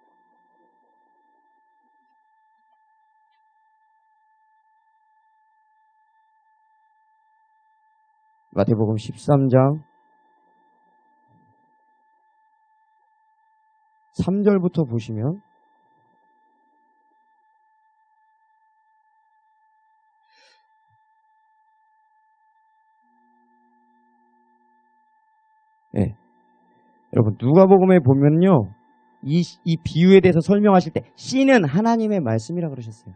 [SPEAKER 1] 마태복음 13장 3절부터 보시면 네. 여러분 누가복음에 보면요 이 비유에 대해서 설명하실 때 씨는 하나님의 말씀이라 그러셨어요.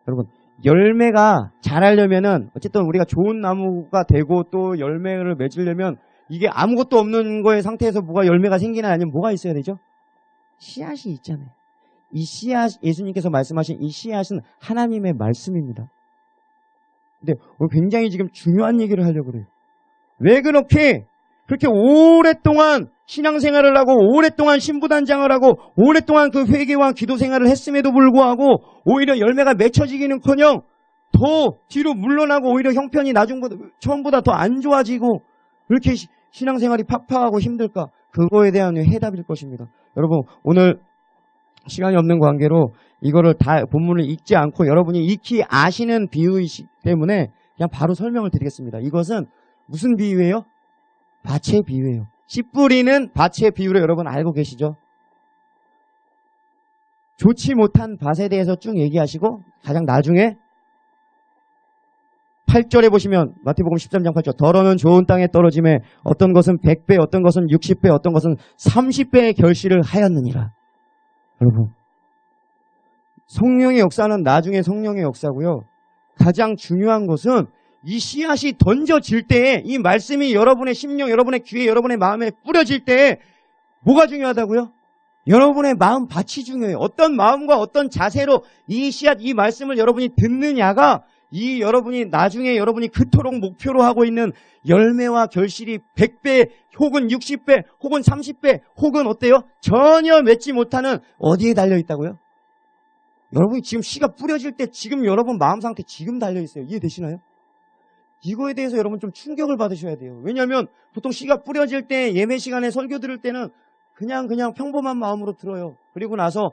[SPEAKER 1] 여러분 열매가 자라려면은 어쨌든 우리가 좋은 나무가 되고 또 열매를 맺으려면 이게 아무것도 없는 거의 상태에서 뭐가 열매가 생기나 아니면 뭐가 있어야 되죠? 씨앗이 있잖아요. 이 씨앗, 예수님께서 말씀하신 이 씨앗은 하나님의 말씀입니다. 근데 굉장히 지금 중요한 얘기를 하려고 그래요. 왜 그렇게 오랫동안 신앙생활을 하고 오랫동안 신부단장을 하고 오랫동안 그 회개와 기도생활을 했음에도 불구하고 오히려 열매가 맺혀지기는커녕 더 뒤로 물러나고 오히려 형편이 처음보다 더 안 좋아지고 왜 이렇게 신앙생활이 팍팍하고 힘들까? 그거에 대한 해답일 것입니다. 여러분 오늘 시간이 없는 관계로 이거를 다 본문을 읽지 않고 여러분이 익히 아시는 비유이기 때문에 그냥 바로 설명을 드리겠습니다. 이것은 무슨 비유예요? 밭의 비유예요. 씨 뿌리는 밭의 비유를 여러분 알고 계시죠? 좋지 못한 밭에 대해서 쭉 얘기하시고 가장 나중에 8절에 보시면 마태복음 13장 8절 더러는 좋은 땅에 떨어짐에 어떤 것은 100배 어떤 것은 60배 어떤 것은 30배의 결실을 하였느니라. 여러분 성령의 역사는 나중에 성령의 역사고요. 가장 중요한 것은 이 씨앗이 던져질 때에 이 말씀이 여러분의 심령, 여러분의 귀에, 여러분의 마음에 뿌려질 때에 뭐가 중요하다고요? 여러분의 마음 밭이 중요해요. 어떤 마음과 어떤 자세로 이 씨앗, 이 말씀을 여러분이 듣느냐가 여러분이 나중에 여러분이 그토록 목표로 하고 있는 열매와 결실이 100배 혹은 60배 혹은 30배 혹은 어때요? 전혀 맺지 못하는 어디에 달려있다고요? 여러분이 지금 씨가 뿌려질 때 지금 여러분 마음 상태 지금 달려있어요. 이해되시나요? 이거에 대해서 여러분 좀 충격을 받으셔야 돼요. 왜냐하면 보통 씨가 뿌려질 때 예매 시간에 설교 들을 때는 그냥 평범한 마음으로 들어요. 그리고 나서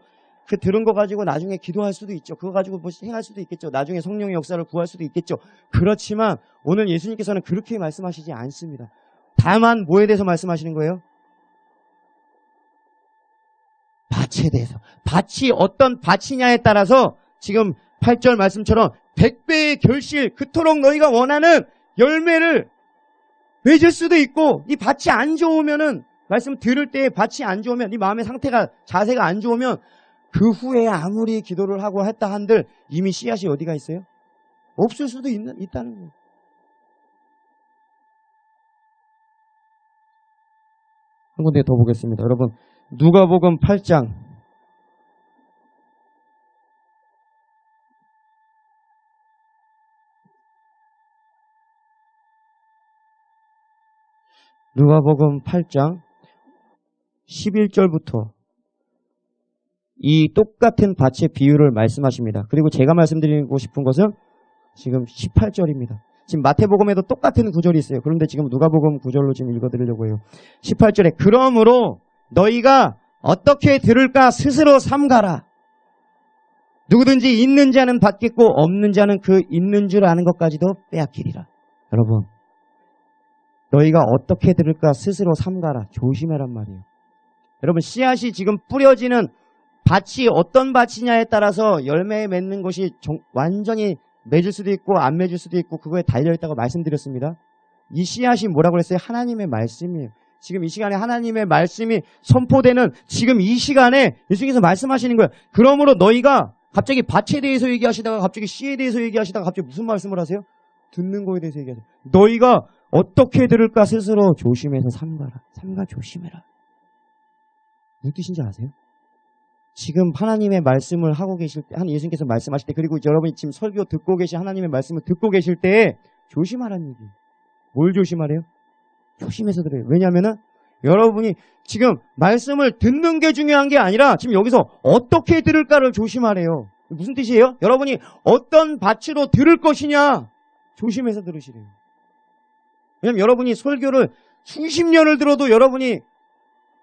[SPEAKER 1] 그 들은 거 가지고 나중에 기도할 수도 있죠. 그거 가지고 뭐 행할 수도 있겠죠. 나중에 성령의 역사를 구할 수도 있겠죠. 그렇지만 오늘 예수님께서는 그렇게 말씀하시지 않습니다. 다만 뭐에 대해서 말씀하시는 거예요? 밭에 대해서. 밭이 어떤 밭이냐에 따라서 지금 8절 말씀처럼 100배의 결실, 그토록 너희가 원하는 열매를 맺을 수도 있고 이 밭이 안 좋으면은 말씀 들을 때 밭이 안 좋으면 네 마음의 상태가 자세가 안 좋으면 그 후에 아무리 기도를 하고 했다 한들 이미 씨앗이 어디가 있어요? 없을 수도 있다는 거예요. 한 군데 더 보겠습니다. 여러분 누가복음 8장 누가복음 8장 11절부터 이 똑같은 밭의 비유를 말씀하십니다. 그리고 제가 말씀드리고 싶은 것은 지금 18절입니다. 지금 마태복음에도 똑같은 구절이 있어요. 그런데 지금 누가복음 구절로 지금 읽어드리려고 해요. 18절에 그러므로 너희가 어떻게 들을까 스스로 삼가라. 누구든지 있는 자는 받겠고 없는 자는 그 있는 줄 아는 것까지도 빼앗기리라. 여러분, 너희가 어떻게 들을까 스스로 삼가라. 조심해란 말이에요. 여러분, 씨앗이 지금 뿌려지는 밭이 어떤 밭이냐에 따라서 열매 맺는 것이 완전히 맺을 수도 있고 안 맺을 수도 있고 그거에 달려있다고 말씀드렸습니다. 이 씨앗이 뭐라고 그랬어요? 하나님의 말씀이에요. 지금 이 시간에 하나님의 말씀이 선포되는 지금 이 시간에 예수님께서 말씀하시는 거예요. 그러므로 너희가 갑자기 밭에 대해서 얘기하시다가 갑자기 씨에 대해서 얘기하시다가 갑자기 무슨 말씀을 하세요? 듣는 거에 대해서 얘기하세요. 너희가 어떻게 들을까 스스로 조심해서 삼가라. 삼가 조심해라. 무슨 뜻인지 아세요? 지금 하나님의 말씀을 하고 계실 때, 예수님께서 말씀하실 때, 그리고 여러분이 지금 설교 듣고 계신 하나님의 말씀을 듣고 계실 때 조심하라는 얘기예요. 뭘 조심하래요? 조심해서 들어요. 왜냐하면은 여러분이 지금 말씀을 듣는 게 중요한 게 아니라 지금 여기서 어떻게 들을까를 조심하래요. 무슨 뜻이에요? 여러분이 어떤 밭으로 들을 것이냐 조심해서 들으시래요. 왜냐하면 여러분이 설교를 수십 년을 들어도 여러분이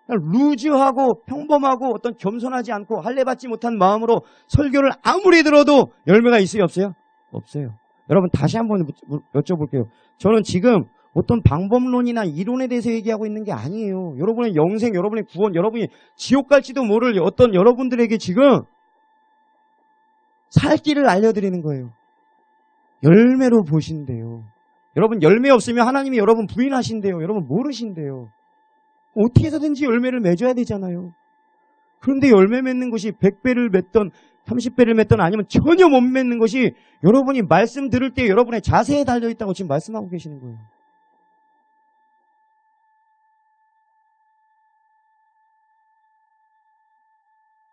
[SPEAKER 1] 루즈하고 평범하고 어떤 겸손하지 않고 할례받지 못한 마음으로 설교를 아무리 들어도 열매가 있어요? 없어요? 없어요. 여러분 다시 한번 여쭤볼게요. 저는 지금 어떤 방법론이나 이론에 대해서 얘기하고 있는 게 아니에요. 여러분의 영생, 여러분의 구원, 여러분이 지옥 갈지도 모를 어떤 여러분들에게 지금 살 길을 알려드리는 거예요. 열매로 보신대요. 여러분 열매 없으면 하나님이 여러분 부인하신대요. 여러분 모르신대요. 어떻게 해서든지 열매를 맺어야 되잖아요. 그런데 열매 맺는 것이 100배를 맺던 30배를 맺던 아니면 전혀 못 맺는 것이 여러분이 말씀 들을 때 여러분의 자세에 달려있다고 지금 말씀하고 계시는 거예요.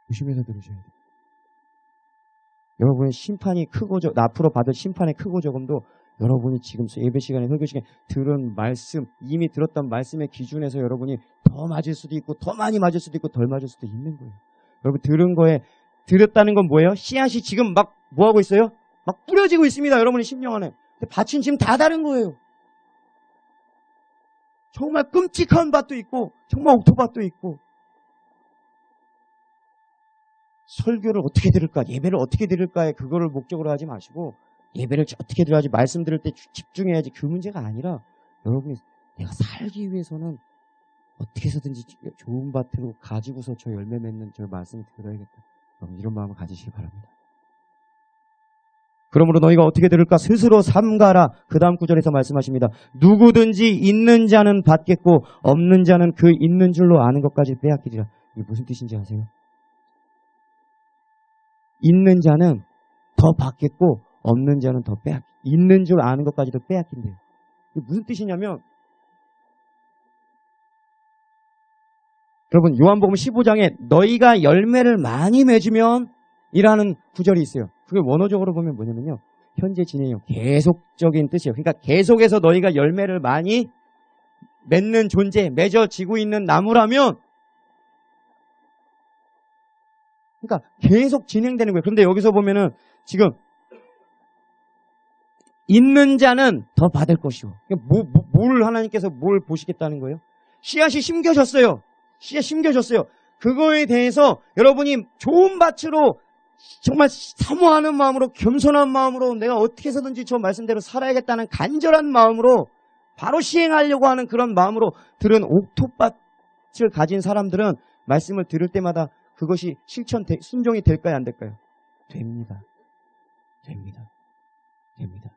[SPEAKER 1] 조심해서 들으셔야 돼요. 여러분의 심판이 크고 앞으로 받을 심판의 크고 적음도 여러분이 지금 예배 시간에 설교 시간에 들은 말씀, 이미 들었던 말씀의 기준에서 여러분이 더 맞을 수도 있고 더 많이 맞을 수도 있고 덜 맞을 수도 있는 거예요. 여러분 들은 거에 들었다는 건 뭐예요? 씨앗이 지금 막 뭐하고 있어요? 막 뿌려지고 있습니다. 여러분의 심령 안에. 근데 밭은 지금 다 다른 거예요. 정말 끔찍한 밭도 있고 정말 옥토밭도 있고. 설교를 어떻게 들을까, 예배를 어떻게 들을까에 그거를 목적으로 하지 마시고 예배를 어떻게 들어야지, 말씀 들을 때 집중해야지, 그 문제가 아니라 여러분이 내가 살기 위해서는 어떻게 해서든지 좋은 밭으로 가지고서 저 열매 맺는 저 말씀을 들어야겠다. 여러분 이런 마음을 가지시기 바랍니다. 그러므로 너희가 어떻게 들을까 스스로 삼가라. 그 다음 구절에서 말씀하십니다. 누구든지 있는 자는 받겠고 없는 자는 그 있는 줄로 아는 것까지 빼앗기리라. 이게 무슨 뜻인지 아세요? 있는 자는 더 받겠고 없는 자는 더 있는 줄 아는 것까지도 빼앗긴대요. 이게 무슨 뜻이냐면 여러분 요한복음 15장에 너희가 열매를 많이 맺으면 이라는 구절이 있어요. 그게 원어적으로 보면 뭐냐면요, 현재 진행형 계속적인 뜻이에요. 그러니까 계속해서 너희가 열매를 많이 맺는 존재, 맺어지고 있는 나무라면, 그러니까 계속 진행되는 거예요. 그런데 여기서 보면은 지금 있는 자는 더 받을 것이고, 뭘 하나님께서 뭘 보시겠다는 거예요? 씨앗이 심겨졌어요. 씨앗 심겨졌어요. 그거에 대해서 여러분이 좋은 밭으로 정말 사모하는 마음으로, 겸손한 마음으로, 내가 어떻게 해서든지 저 말씀대로 살아야겠다는 간절한 마음으로 바로 시행하려고 하는 그런 마음으로 들은 옥토밭을 가진 사람들은 말씀을 들을 때마다 그것이 순종이 될까요? 안 될까요? 됩니다. 됩니다. 됩니다.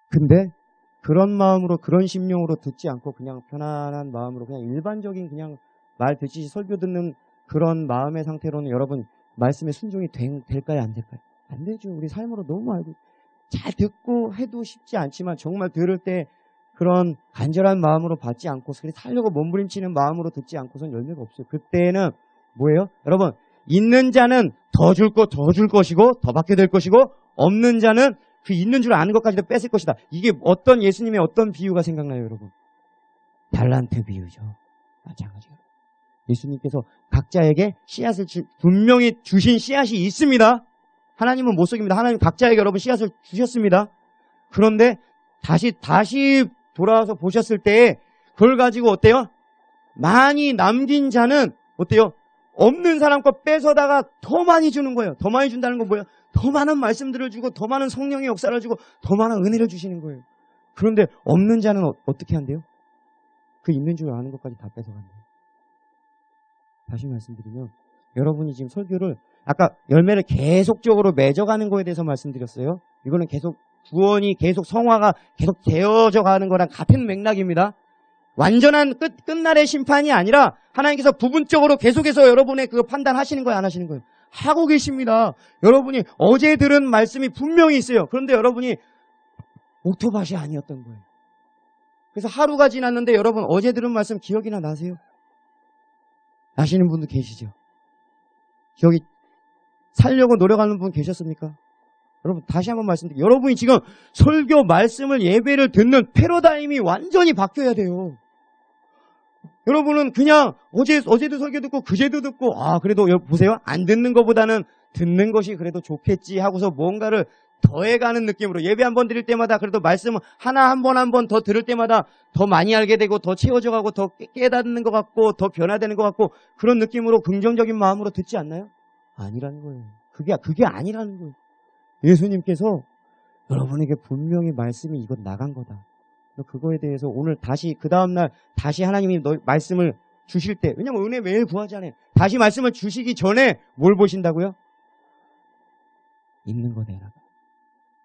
[SPEAKER 1] 근데 그런 마음으로, 그런 심령으로 듣지 않고 그냥 편안한 마음으로 그냥 일반적인 그냥 말 듣지 설교 듣는 그런 마음의 상태로는 여러분 말씀에 순종이 될까요? 안 될까요? 안 되죠. 우리 삶으로 너무 알고 잘 듣고 해도 쉽지 않지만 정말 들을 때 그런 간절한 마음으로 받지 않고서 살려고 몸부림치는 마음으로 듣지 않고서는 열매가 없어요. 그때는 뭐예요? 여러분, 있는 자는 더 줄 것이고 더 받게 될 것이고, 없는 자는 그 있는 줄 아는 것까지도 뺏을 것이다. 이게 어떤 예수님의 어떤 비유가 생각나요, 여러분? 달란트 비유죠. 마찬가지로. 예수님께서 각자에게 씨앗을 분명히 주신 씨앗이 있습니다. 하나님은 못 속입니다. 하나님 각자에게 여러분 씨앗을 주셨습니다. 그런데 다시 돌아와서 보셨을 때 그걸 가지고 어때요? 많이 남긴 자는 어때요? 없는 사람 거 뺏어다가 더 많이 주는 거예요. 더 많이 준다는 건 뭐예요? 더 많은 말씀들을 주고 더 많은 성령의 역사를 주고 더 많은 은혜를 주시는 거예요. 그런데 없는 자는 어떻게 한대요? 그 있는 줄 아는 것까지 다 뺏어간대요. 다시 말씀드리면 여러분이 지금 설교를 아까 열매를 계속적으로 맺어가는 거에 대해서 말씀드렸어요. 이거는 계속 구원이 계속 성화가 계속 되어져 가는 거랑 같은 맥락입니다. 완전한 끝날의 심판이 아니라 하나님께서 부분적으로 계속해서 여러분의 그거 판단하시는 거예요, 안 하시는 거예요? 하고 계십니다. 여러분이 어제 들은 말씀이 분명히 있어요. 그런데 여러분이 오토밭이 아니었던 거예요. 그래서 하루가 지났는데 여러분 어제 들은 말씀 기억이나 나세요? 나시는 분도 계시죠? 기억이 살려고 노력하는 분 계셨습니까? 여러분 다시 한번 말씀드릴게요. 여러분이 지금 설교 말씀을 예배를 듣는 패러다임이 완전히 바뀌어야 돼요. 여러분은 그냥 어제도 설교 듣고 그제도 듣고 그래도 보세요. 안 듣는 것보다는 듣는 것이 그래도 좋겠지 하고서 뭔가를 더해가는 느낌으로 예배 한 번 드릴 때마다 그래도 말씀 한 번 더 들을 때마다 더 많이 알게 되고 더 채워져 가고 더 깨닫는 것 같고 더 변화되는 것 같고 그런 느낌으로 긍정적인 마음으로 듣지 않나요? 아니라는 거예요. 그게 아니라는 거예요. 예수님께서 여러분에게 분명히 말씀이 이건 나간 거다. 그거에 대해서 오늘 다시 그 다음날 다시 하나님이 말씀을 주실 때 왜냐면 은혜 매일 구하잖아요. 다시 말씀을 주시기 전에 뭘 보신다고요? 있는 거 내라.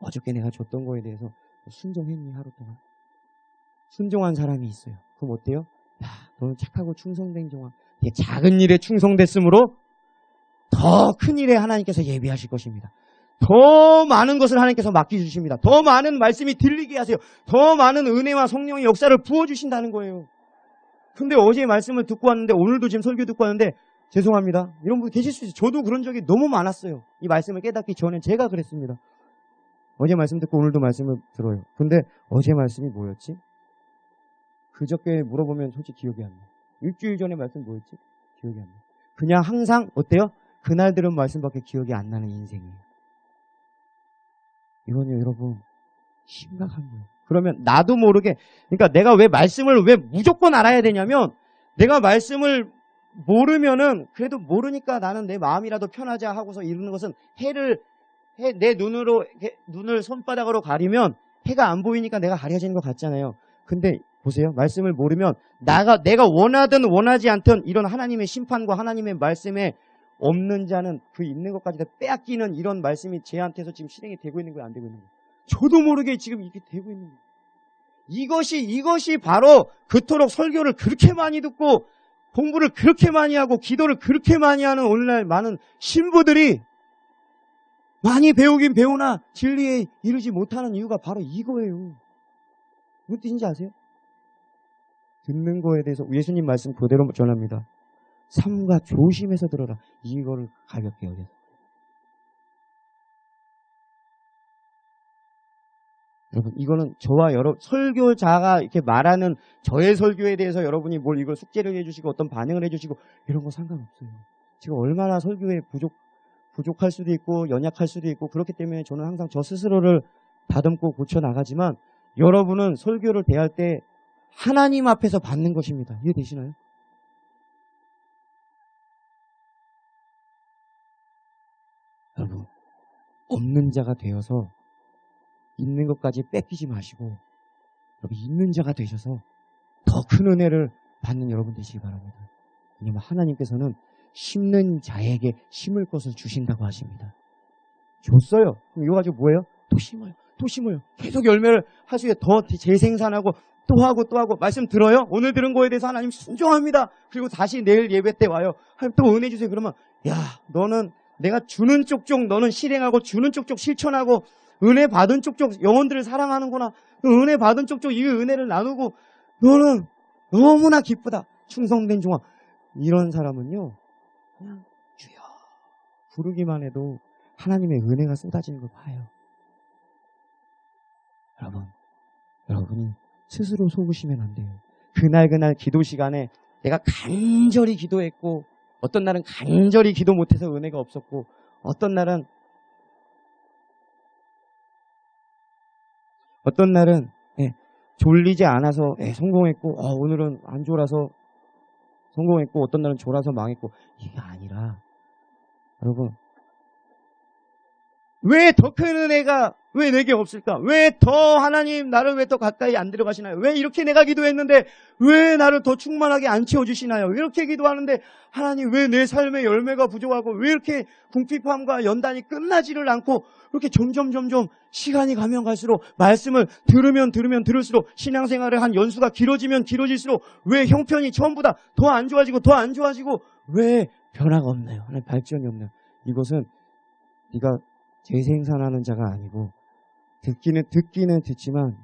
[SPEAKER 1] 어저께 내가 줬던 거에 대해서 순종했니 하루 동안? 순종한 사람이 있어요. 그럼 어때요? 야, 너는 착하고 충성된 종아. 작은 일에 충성됐으므로 더 큰 일에 하나님께서 예비하실 것입니다. 더 많은 것을 하나님께서 맡겨주십니다. 더 많은 말씀이 들리게 하세요. 더 많은 은혜와 성령의 역사를 부어주신다는 거예요. 근데 어제 말씀을 듣고 왔는데 오늘도 지금 설교 듣고 왔는데 죄송합니다. 이런 분 계실 수 있어요. 저도 그런 적이 너무 많았어요. 이 말씀을 깨닫기 전에 제가 그랬습니다. 어제 말씀 듣고 오늘도 말씀을 들어요. 근데 어제 말씀이 뭐였지? 그저께 물어보면 솔직히 기억이 안 나요. 일주일 전에 말씀 뭐였지? 기억이 안 나요. 그냥 항상 어때요? 그날 들은 말씀밖에 기억이 안 나는 인생이에요. 이건요 여러분 심각한 거예요. 그러면 나도 모르게 그러니까 내가 왜 말씀을 왜 무조건 알아야 되냐면 내가 말씀을 모르면은 그래도 모르니까 나는 내 마음이라도 편하자 하고서 이러는 것은 내 눈을 손바닥으로 가리면 해가 안 보이니까 내가 가려지는 것 같잖아요. 근데 보세요. 말씀을 모르면 내가 원하든 원하지 않든 이런 하나님의 심판과 하나님의 말씀에 없는 자는 그 있는 것까지 다 빼앗기는 이런 말씀이 제한테서 지금 실행이 되고 있는 거예요? 안 되고 있는 거예요? 저도 모르게 지금 이게 되고 있는 거예요. 이것이 바로 그토록 설교를 그렇게 많이 듣고 공부를 그렇게 많이 하고 기도를 그렇게 많이 하는 오늘날 많은 신부들이 많이 배우긴 배우나 진리에 이르지 못하는 이유가 바로 이거예요. 무슨 뜻인지 아세요? 듣는 거에 대해서 예수님 말씀 그대로 전합니다. 삼가 조심해서 들어라. 이거를 가볍게 여겨서. 여러분 이거는 저와 설교자가 이렇게 말하는 저의 설교에 대해서 여러분이 뭘 이걸 숙제를 해주시고 어떤 반응을 해주시고 이런 거 상관없어요. 제가 얼마나 설교에 부족할 수도 있고 연약할 수도 있고 그렇기 때문에 저는 항상 저 스스로를 다듬고 고쳐나가지만 여러분은 설교를 대할 때 하나님 앞에서 받는 것입니다. 이해되시나요? 여러분 없는 자가 되어서 있는 것까지 뺏기지 마시고 여러분 있는 자가 되셔서 더 큰 은혜를 받는 여러분 되시기 바랍니다. 왜냐하면 하나님께서는 심는 자에게 심을 것을 주신다고 하십니다. 줬어요. 그럼 이거 가지고 뭐예요? 또 심어요. 또 심어요. 계속 열매를 하시게 더 재생산하고 또 하고 말씀 들어요? 오늘 들은 거에 대해서 하나님 순종합니다. 그리고 다시 내일 예배 때 와요. 하나님 또 은혜 주세요. 그러면 너는 내가 주는 쪽쪽 너는 실행하고 주는 쪽쪽 실천하고 은혜 받은 쪽쪽 영혼들을 사랑하는구나. 은혜 받은 쪽쪽 이 은혜를 나누고 너는 너무나 기쁘다. 충성된 종아. 이런 사람은요. 그냥 주여 부르기만 해도 하나님의 은혜가 쏟아지는 걸 봐요. 여러분이 스스로 속으시면 안 돼요. 그날 기도 시간에 내가 간절히 기도했고 어떤 날은 간절히 기도 못해서 은혜가 없었고 어떤 날은 어떤 날은 졸리지 않아서 성공했고 오늘은 안 졸아서 성공했고 어떤 날은 졸아서 망했고 이게 아니라 여러분 왜 더 큰 은혜가 왜 내게 없을까? 왜 더 하나님 나를 왜 더 가까이 안 들어가시나요? 왜 이렇게 내가 기도했는데 왜 나를 더 충만하게 안 채워주시나요? 이렇게 기도하는데 하나님 왜 내 삶의 열매가 부족하고 왜 이렇게 궁핍함과 연단이 끝나지를 않고 이렇게 점점 시간이 가면 갈수록 말씀을 들으면 들을수록 신앙생활을 한 연수가 길어지면 길어질수록 왜 형편이 전부 다 더 안 좋아지고 왜 변화가 없나요? 하나님 발전이 없나요? 이것은 네가 재생산하는 자가 아니고 듣기는 듣지만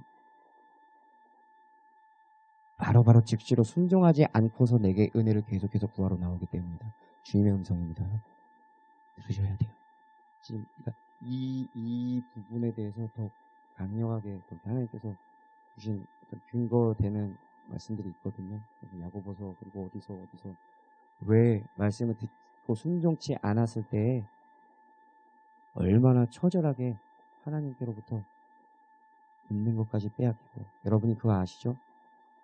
[SPEAKER 1] 바로바로 즉시로 순종하지 않고서 내게 은혜를 계속해서 구하러 나오기 때문입니다. 주님의 음성입니다. 들으셔야 돼요. 지금 이 부분에 대해서 더 강력하게 하나님께서 주신 근거되는 말씀들이 있거든요. 야고보서 그리고 어디서 왜 말씀을 듣고 순종치 않았을 때에 얼마나 처절하게 하나님께로부터 있는 것까지 빼앗기고 여러분이 그거 아시죠?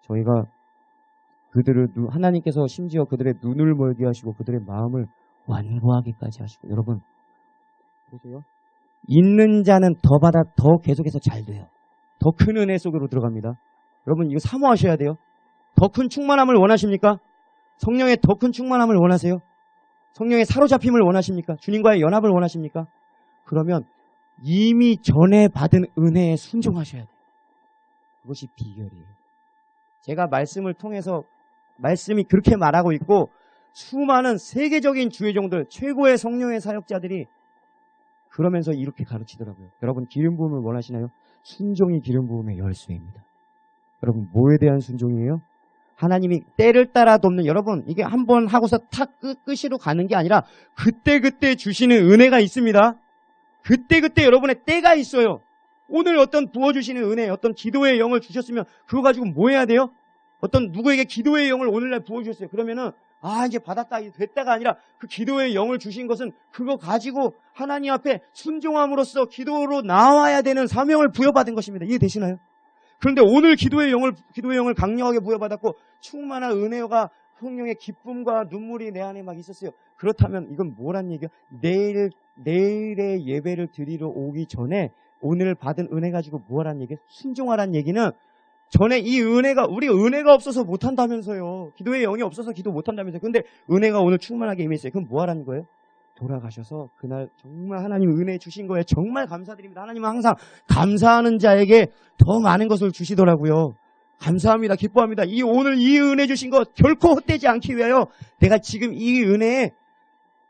[SPEAKER 1] 저희가 하나님께서 심지어 그들의 눈을 멀게 하시고 그들의 마음을 완고하기까지 하시고 여러분 보세요. 있는 자는 더 받아 더 계속해서 잘 돼요. 더 큰 은혜 속으로 들어갑니다. 여러분 이거 사모하셔야 돼요. 더 큰 충만함을 원하십니까? 성령의 더 큰 충만함을 원하세요? 성령의 사로잡힘을 원하십니까? 주님과의 연합을 원하십니까? 그러면 이미 전에 받은 은혜에 순종하셔야 돼요. 그것이 비결이에요. 제가 말씀을 통해서 말씀이 그렇게 말하고 있고 수많은 세계적인 주의종들 최고의 성령의 사역자들이 그러면서 이렇게 가르치더라고요. 여러분 기름 부음을 원하시나요? 순종이 기름 부음의 열쇠입니다. 여러분 뭐에 대한 순종이에요? 하나님이 때를 따라 돕는 여러분 이게 한번 하고서 탁 끝으로 가는 게 아니라 그때 주시는 은혜가 있습니다. 그때 여러분의 때가 있어요. 오늘 어떤 부어주시는 은혜, 어떤 기도의 영을 주셨으면 그거 가지고 뭐 해야 돼요? 어떤 누구에게 기도의 영을 오늘날 부어주셨어요. 그러면은 이제 받았다, 됐다가 아니라 그 기도의 영을 주신 것은 그거 가지고 하나님 앞에 순종함으로써 기도로 나와야 되는 사명을 부여받은 것입니다. 이해되시나요? 그런데 오늘 기도의 영을 강력하게 부여받았고 충만한 은혜가 성령의 기쁨과 눈물이 내 안에 막 있었어요. 그렇다면 이건 뭐란 얘기야? 내일의 예배를 드리러 오기 전에 오늘 받은 은혜 가지고 뭐하란 얘기야? 순종하란 얘기는 전에 이 우리 은혜가 없어서 못한다면서요. 기도의 영이 없어서 기도 못한다면서요. 근데 은혜가 오늘 충만하게 임했어요. 그럼 뭐하라는 거예요? 돌아가셔서 그날 정말 하나님 은혜 주신 거에 정말 감사드립니다. 하나님은 항상 감사하는 자에게 더 많은 것을 주시더라고요. 감사합니다. 기뻐합니다. 오늘 이 은혜 주신 거 결코 헛되지 않기 위하여 내가 지금 이 은혜에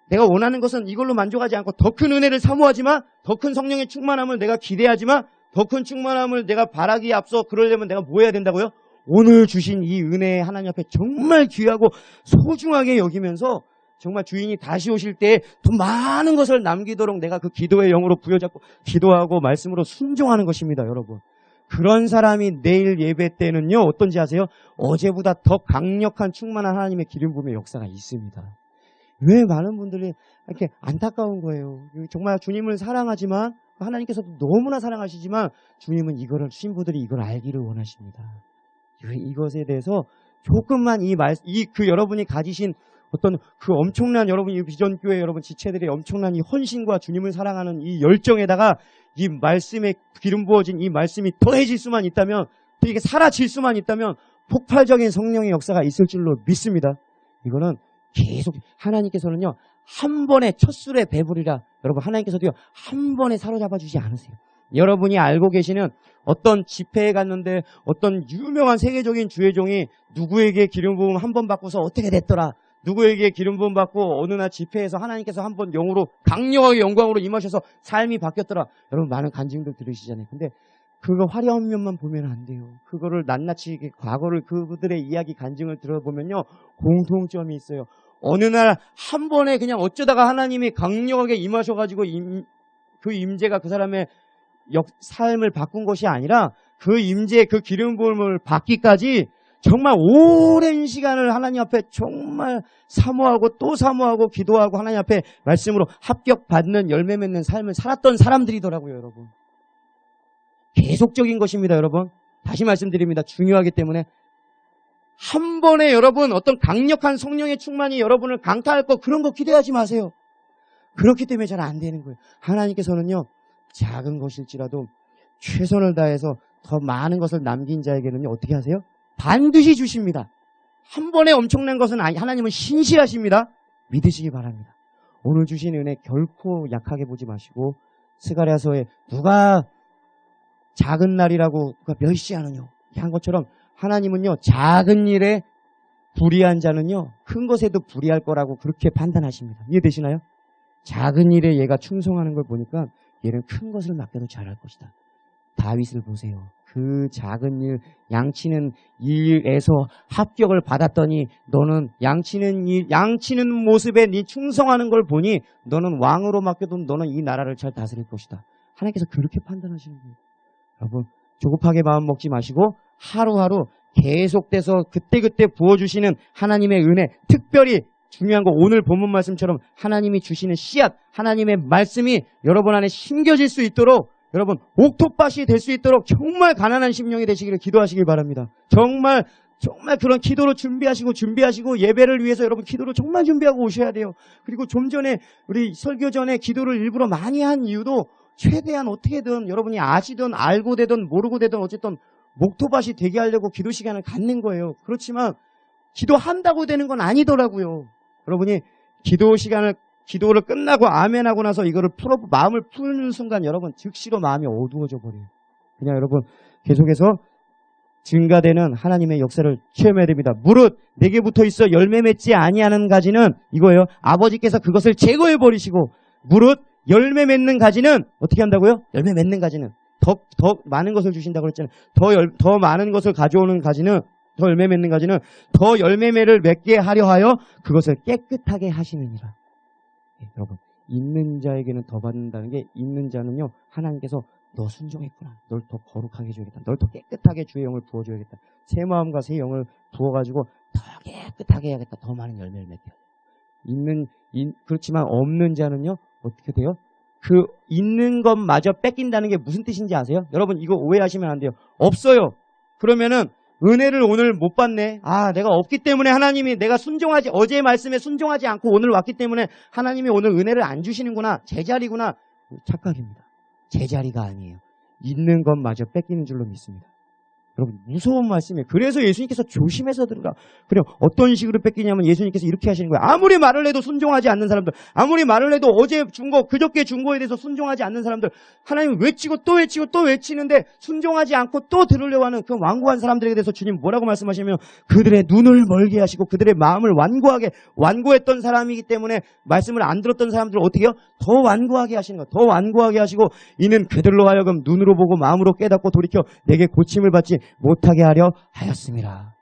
[SPEAKER 1] 내가 원하는 것은 이걸로 만족하지 않고 더 큰 은혜를 사모하지만 더 큰 성령의 충만함을 내가 기대하지만 더 큰 충만함을 내가 바라기에 앞서 그러려면 내가 뭐 해야 된다고요? 오늘 주신 이 은혜 하나님 앞에 정말 귀하고 소중하게 여기면서 정말 주인이 다시 오실 때 더 많은 것을 남기도록 내가 그 기도의 영으로 부여잡고 기도하고 말씀으로 순종하는 것입니다. 여러분 그런 사람이 내일 예배 때는요 어떤지 아세요? 어제보다 더 강력한 충만한 하나님의 기름 부음의 역사가 있습니다. 왜 많은 분들이 이렇게 안타까운 거예요. 정말 주님을 사랑하지만 하나님께서도 너무나 사랑하시지만 주님은 이거를 신부들이 이걸 알기를 원하십니다. 이것에 대해서 조금만 그 여러분이 가지신 어떤 그 엄청난 여러분이 비전교회 여러분 지체들의 엄청난 이 헌신과 주님을 사랑하는 이 열정에다가 이 말씀에 기름 부어진 이 말씀이 더해질 수만 있다면 또 이게 사라질 수만 있다면 폭발적인 성령의 역사가 있을 줄로 믿습니다. 이거는 계속 하나님께서는요 한 번에 첫 술에 배부리라 여러분 하나님께서도요 한 번에 사로잡아 주지 않으세요. 여러분이 알고 계시는 어떤 집회에 갔는데 어떤 유명한 세계적인 주의종이 누구에게 기름 부음 한 번 받고서 어떻게 됐더라 누구에게 기름 부음 받고 어느 날 집회에서 하나님께서 한 번 영으로 강력하게 영광으로 임하셔서 삶이 바뀌었더라. 여러분 많은 간증들 들으시잖아요. 근데 그거 화려한 면만 보면 안 돼요. 그거를 낱낱이 과거를 그들의 이야기 간증을 들어보면요 공통점이 있어요. 어느 날 한 번에 그냥 어쩌다가 하나님이 강력하게 임하셔가지고 그 임재가 그 사람의 삶을 바꾼 것이 아니라 그 임재 그 기름 부음을 받기까지 정말 오랜 시간을 하나님 앞에 정말 사모하고 또 사모하고 기도하고 하나님 앞에 말씀으로 합격받는 열매 맺는 삶을 살았던 사람들이더라고요. 여러분 계속적인 것입니다, 여러분. 다시 말씀드립니다. 중요하기 때문에. 한 번에 여러분 어떤 강력한 성령의 충만이 여러분을 강타할 거 그런 거 기대하지 마세요. 그렇기 때문에 잘 안 되는 거예요. 하나님께서는요. 작은 것일지라도 최선을 다해서 더 많은 것을 남긴 자에게는요. 어떻게 하세요? 반드시 주십니다. 한 번에 엄청난 것은 아니, 하나님은 신실하십니다. 믿으시기 바랍니다. 오늘 주신 은혜 결코 약하게 보지 마시고 스가랴서에 누가 작은 날이라고 누가 멸시하느냐 한 것처럼 하나님은요. 작은 일에 불의한 자는요. 큰 것에도 불의할 거라고 그렇게 판단하십니다. 이해되시나요? 작은 일에 얘가 충성하는 걸 보니까 얘는 큰 것을 맡겨도 잘할 것이다. 다윗을 보세요. 그 작은 일, 양치는 일에서 합격을 받았더니 너는 양치는 모습에 네 충성하는 걸 보니 너는 왕으로 맡겨도 너는 이 나라를 잘 다스릴 것이다. 하나님께서 그렇게 판단하시는 거예요. 여러분 조급하게 마음 먹지 마시고 하루하루 계속돼서 그때그때 부어주시는 하나님의 은혜, 특별히 중요한 거 오늘 본문 말씀처럼 하나님이 주시는 씨앗, 하나님의 말씀이 여러분 안에 심겨질 수 있도록 여러분 옥토밭이 될 수 있도록 정말 가난한 심령이 되시기를 기도하시길 바랍니다. 정말 그런 기도로 준비하시고 예배를 위해서 여러분 기도를 정말 준비하고 오셔야 돼요. 그리고 좀 전에 우리 설교 전에 기도를 일부러 많이 한 이유도 최대한 어떻게든 여러분이 아시든 알고 되든 모르고 되든 어쨌든 목토밭이 되게 하려고 기도 시간을 갖는 거예요. 그렇지만 기도한다고 되는 건 아니더라고요. 여러분이 기도를 끝나고 아멘하고 나서 이거를 마음을 푸는 순간 여러분 즉시로 마음이 어두워져 버려요. 그냥 여러분 계속해서 증가되는 하나님의 역사를 체험해야 됩니다. 무릇 내게 붙어 있어 열매 맺지 아니하는 가지는 이거예요. 아버지께서 그것을 제거해 버리시고 무릇 열매 맺는 가지는 어떻게 한다고요? 열매 맺는 가지는 더 많은 것을 주신다고 그랬잖아요. 더 많은 것을 가져오는 가지는 더 열매 맺는 가지는 더 열매를 맺게 하려 하여 그것을 깨끗하게 하시느니라. 네, 여러분 있는 자에게는 더 받는다는 게 있는 자는요 하나님께서 너 순종했구나. 널 더 거룩하게 해줘야겠다. 널 더 깨끗하게 주의 영을 부어줘야겠다. 새 마음과 새 영을 부어가지고 더 깨끗하게 해야겠다. 더 많은 열매를 맺게. 그렇지만 없는 자는요 어떻게 돼요? 그 있는 것마저 뺏긴다는 게 무슨 뜻인지 아세요? 여러분 이거 오해하시면 안 돼요. 없어요. 그러면은 은혜를 오늘 못 받네. 내가 없기 때문에 하나님이 내가 어제의 말씀에 순종하지 않고 오늘 왔기 때문에 하나님이 오늘 은혜를 안 주시는구나. 제자리구나. 착각입니다. 제자리가 아니에요. 있는 것마저 뺏기는 줄로 믿습니다. 여러분 무서운 말씀이에요. 그래서 예수님께서 조심해서 들으라. 그래요. 어떤 식으로 뺏기냐면 예수님께서 이렇게 하시는 거예요. 아무리 말을 해도 순종하지 않는 사람들, 아무리 말을 해도 어제 준 거, 그저께 준 거에 대해서 순종하지 않는 사람들, 하나님 외치고 또 외치는데 순종하지 않고 또 들으려고 하는 그 완고한 사람들에 대해서 주님 뭐라고 말씀하시냐면 그들의 눈을 멀게 하시고 그들의 마음을 완고했던 사람이기 때문에 말씀을 안 들었던 사람들을 어떻게 해요? 더 완고하게 하시는 거예요. 더 완고하게 하시고 이는 그들로 하여금 눈으로 보고 마음으로 깨닫고 돌이켜 내게 고침을 받지 못하게 하려 하였습니다.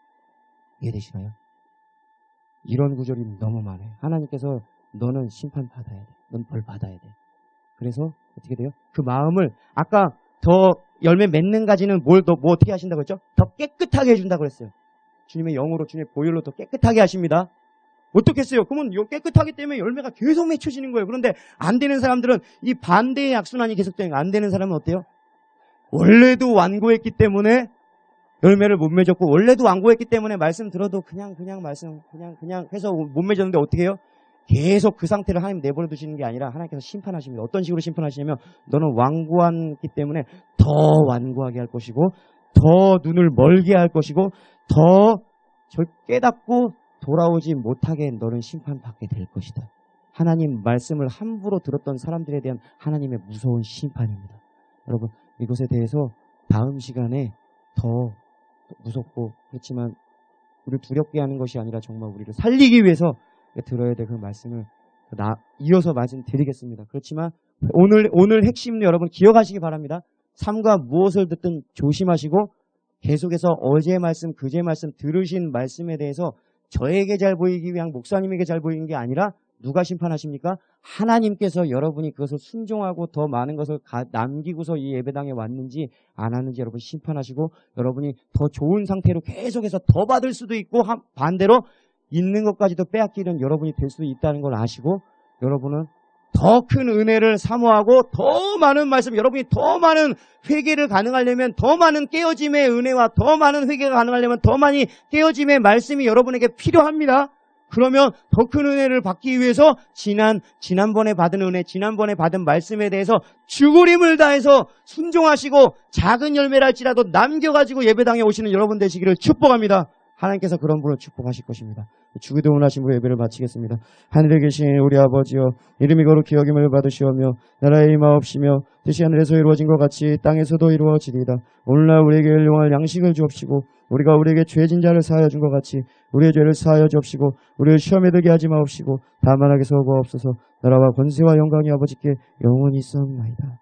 [SPEAKER 1] 이해되시나요? 이런 구절이 너무 많아요. 하나님께서 너는 심판받아야 돼. 넌 벌 받아야 돼. 그래서 어떻게 돼요? 그 마음을 아까 더 열매 맺는 가지는 뭐 어떻게 하신다고 했죠? 더 깨끗하게 해준다고 그랬어요. 주님의 영으로 주님의 보혈로 더 깨끗하게 하십니다. 어떻게 했어요? 그러면 깨끗하기 때문에 열매가 계속 맺혀지는 거예요. 그런데 안 되는 사람들은 이 반대의 악순환이 계속되는 거예요. 안 되는 사람은 어때요? 원래도 완고했기 때문에 열매를 못 맺었고 원래도 완고했기 때문에 말씀 들어도 그냥 해서 못 맺었는데 어떻게 해요? 계속 그 상태를 하나님 내버려 두시는 게 아니라 하나님께서 심판하십니다. 어떤 식으로 심판하시냐면 너는 완고했기 때문에 더 완고하게 할 것이고 더 눈을 멀게 할 것이고 더 깨닫고 돌아오지 못하게 너는 심판받게 될 것이다. 하나님 말씀을 함부로 들었던 사람들에 대한 하나님의 무서운 심판입니다. 여러분 이것에 대해서 다음 시간에 더 무섭고 그렇지만 우리를 두렵게 하는 것이 아니라 정말 우리를 살리기 위해서 들어야 될 그 말씀을 이어서 말씀드리겠습니다. 그렇지만 오늘 핵심은 여러분 기억하시기 바랍니다. 삼가 무엇을 듣든 조심하시고 계속해서 어제 말씀, 그제 말씀 들으신 말씀에 대해서 저에게 잘 보이기 위한 목사님에게 잘 보이는 게 아니라 누가 심판하십니까? 하나님께서 여러분이 그것을 순종하고 더 많은 것을 남기고서 이 예배당에 왔는지 안 왔는지 여러분 심판하시고 여러분이 더 좋은 상태로 계속해서 더 받을 수도 있고 반대로 있는 것까지도 빼앗기는 여러분이 될 수도 있다는 걸 아시고 여러분은 더 큰 은혜를 사모하고 더 많은 말씀, 여러분이 더 많은 회개를 가능하려면 더 많은 깨어짐의 은혜와 더 많은 회개가 가능하려면 더 많이 깨어짐의 말씀이 여러분에게 필요합니다. 그러면 더 큰 은혜를 받기 위해서 지난번에 받은 은혜, 지난번에 받은 말씀에 대해서 죽으림을 다해서 순종하시고 작은 열매랄지라도 남겨가지고 예배당에 오시는 여러분 되시기를 축복합니다. 하나님께서 그런 분을 축복하실 것입니다. 주기도 원하신 분 예배를 마치겠습니다. 하늘에 계신 우리 아버지여, 이름이 거룩히 여김을 받으시오며 나라의 임하옵시며 뜻이 하늘에서 이루어진 것 같이 땅에서도 이루어지리이다. 오늘날 우리에게 일용할 양식을 주옵시고 우리가 우리에게 죄진 자를 사하여 준 것 같이 우리의 죄를 사하여 주옵시고 우리를 시험에 들게 하지 마옵시고 다만 악에서 구하옵소서. 나라와 권세와 영광이 아버지께 영원히 있사옵나이다.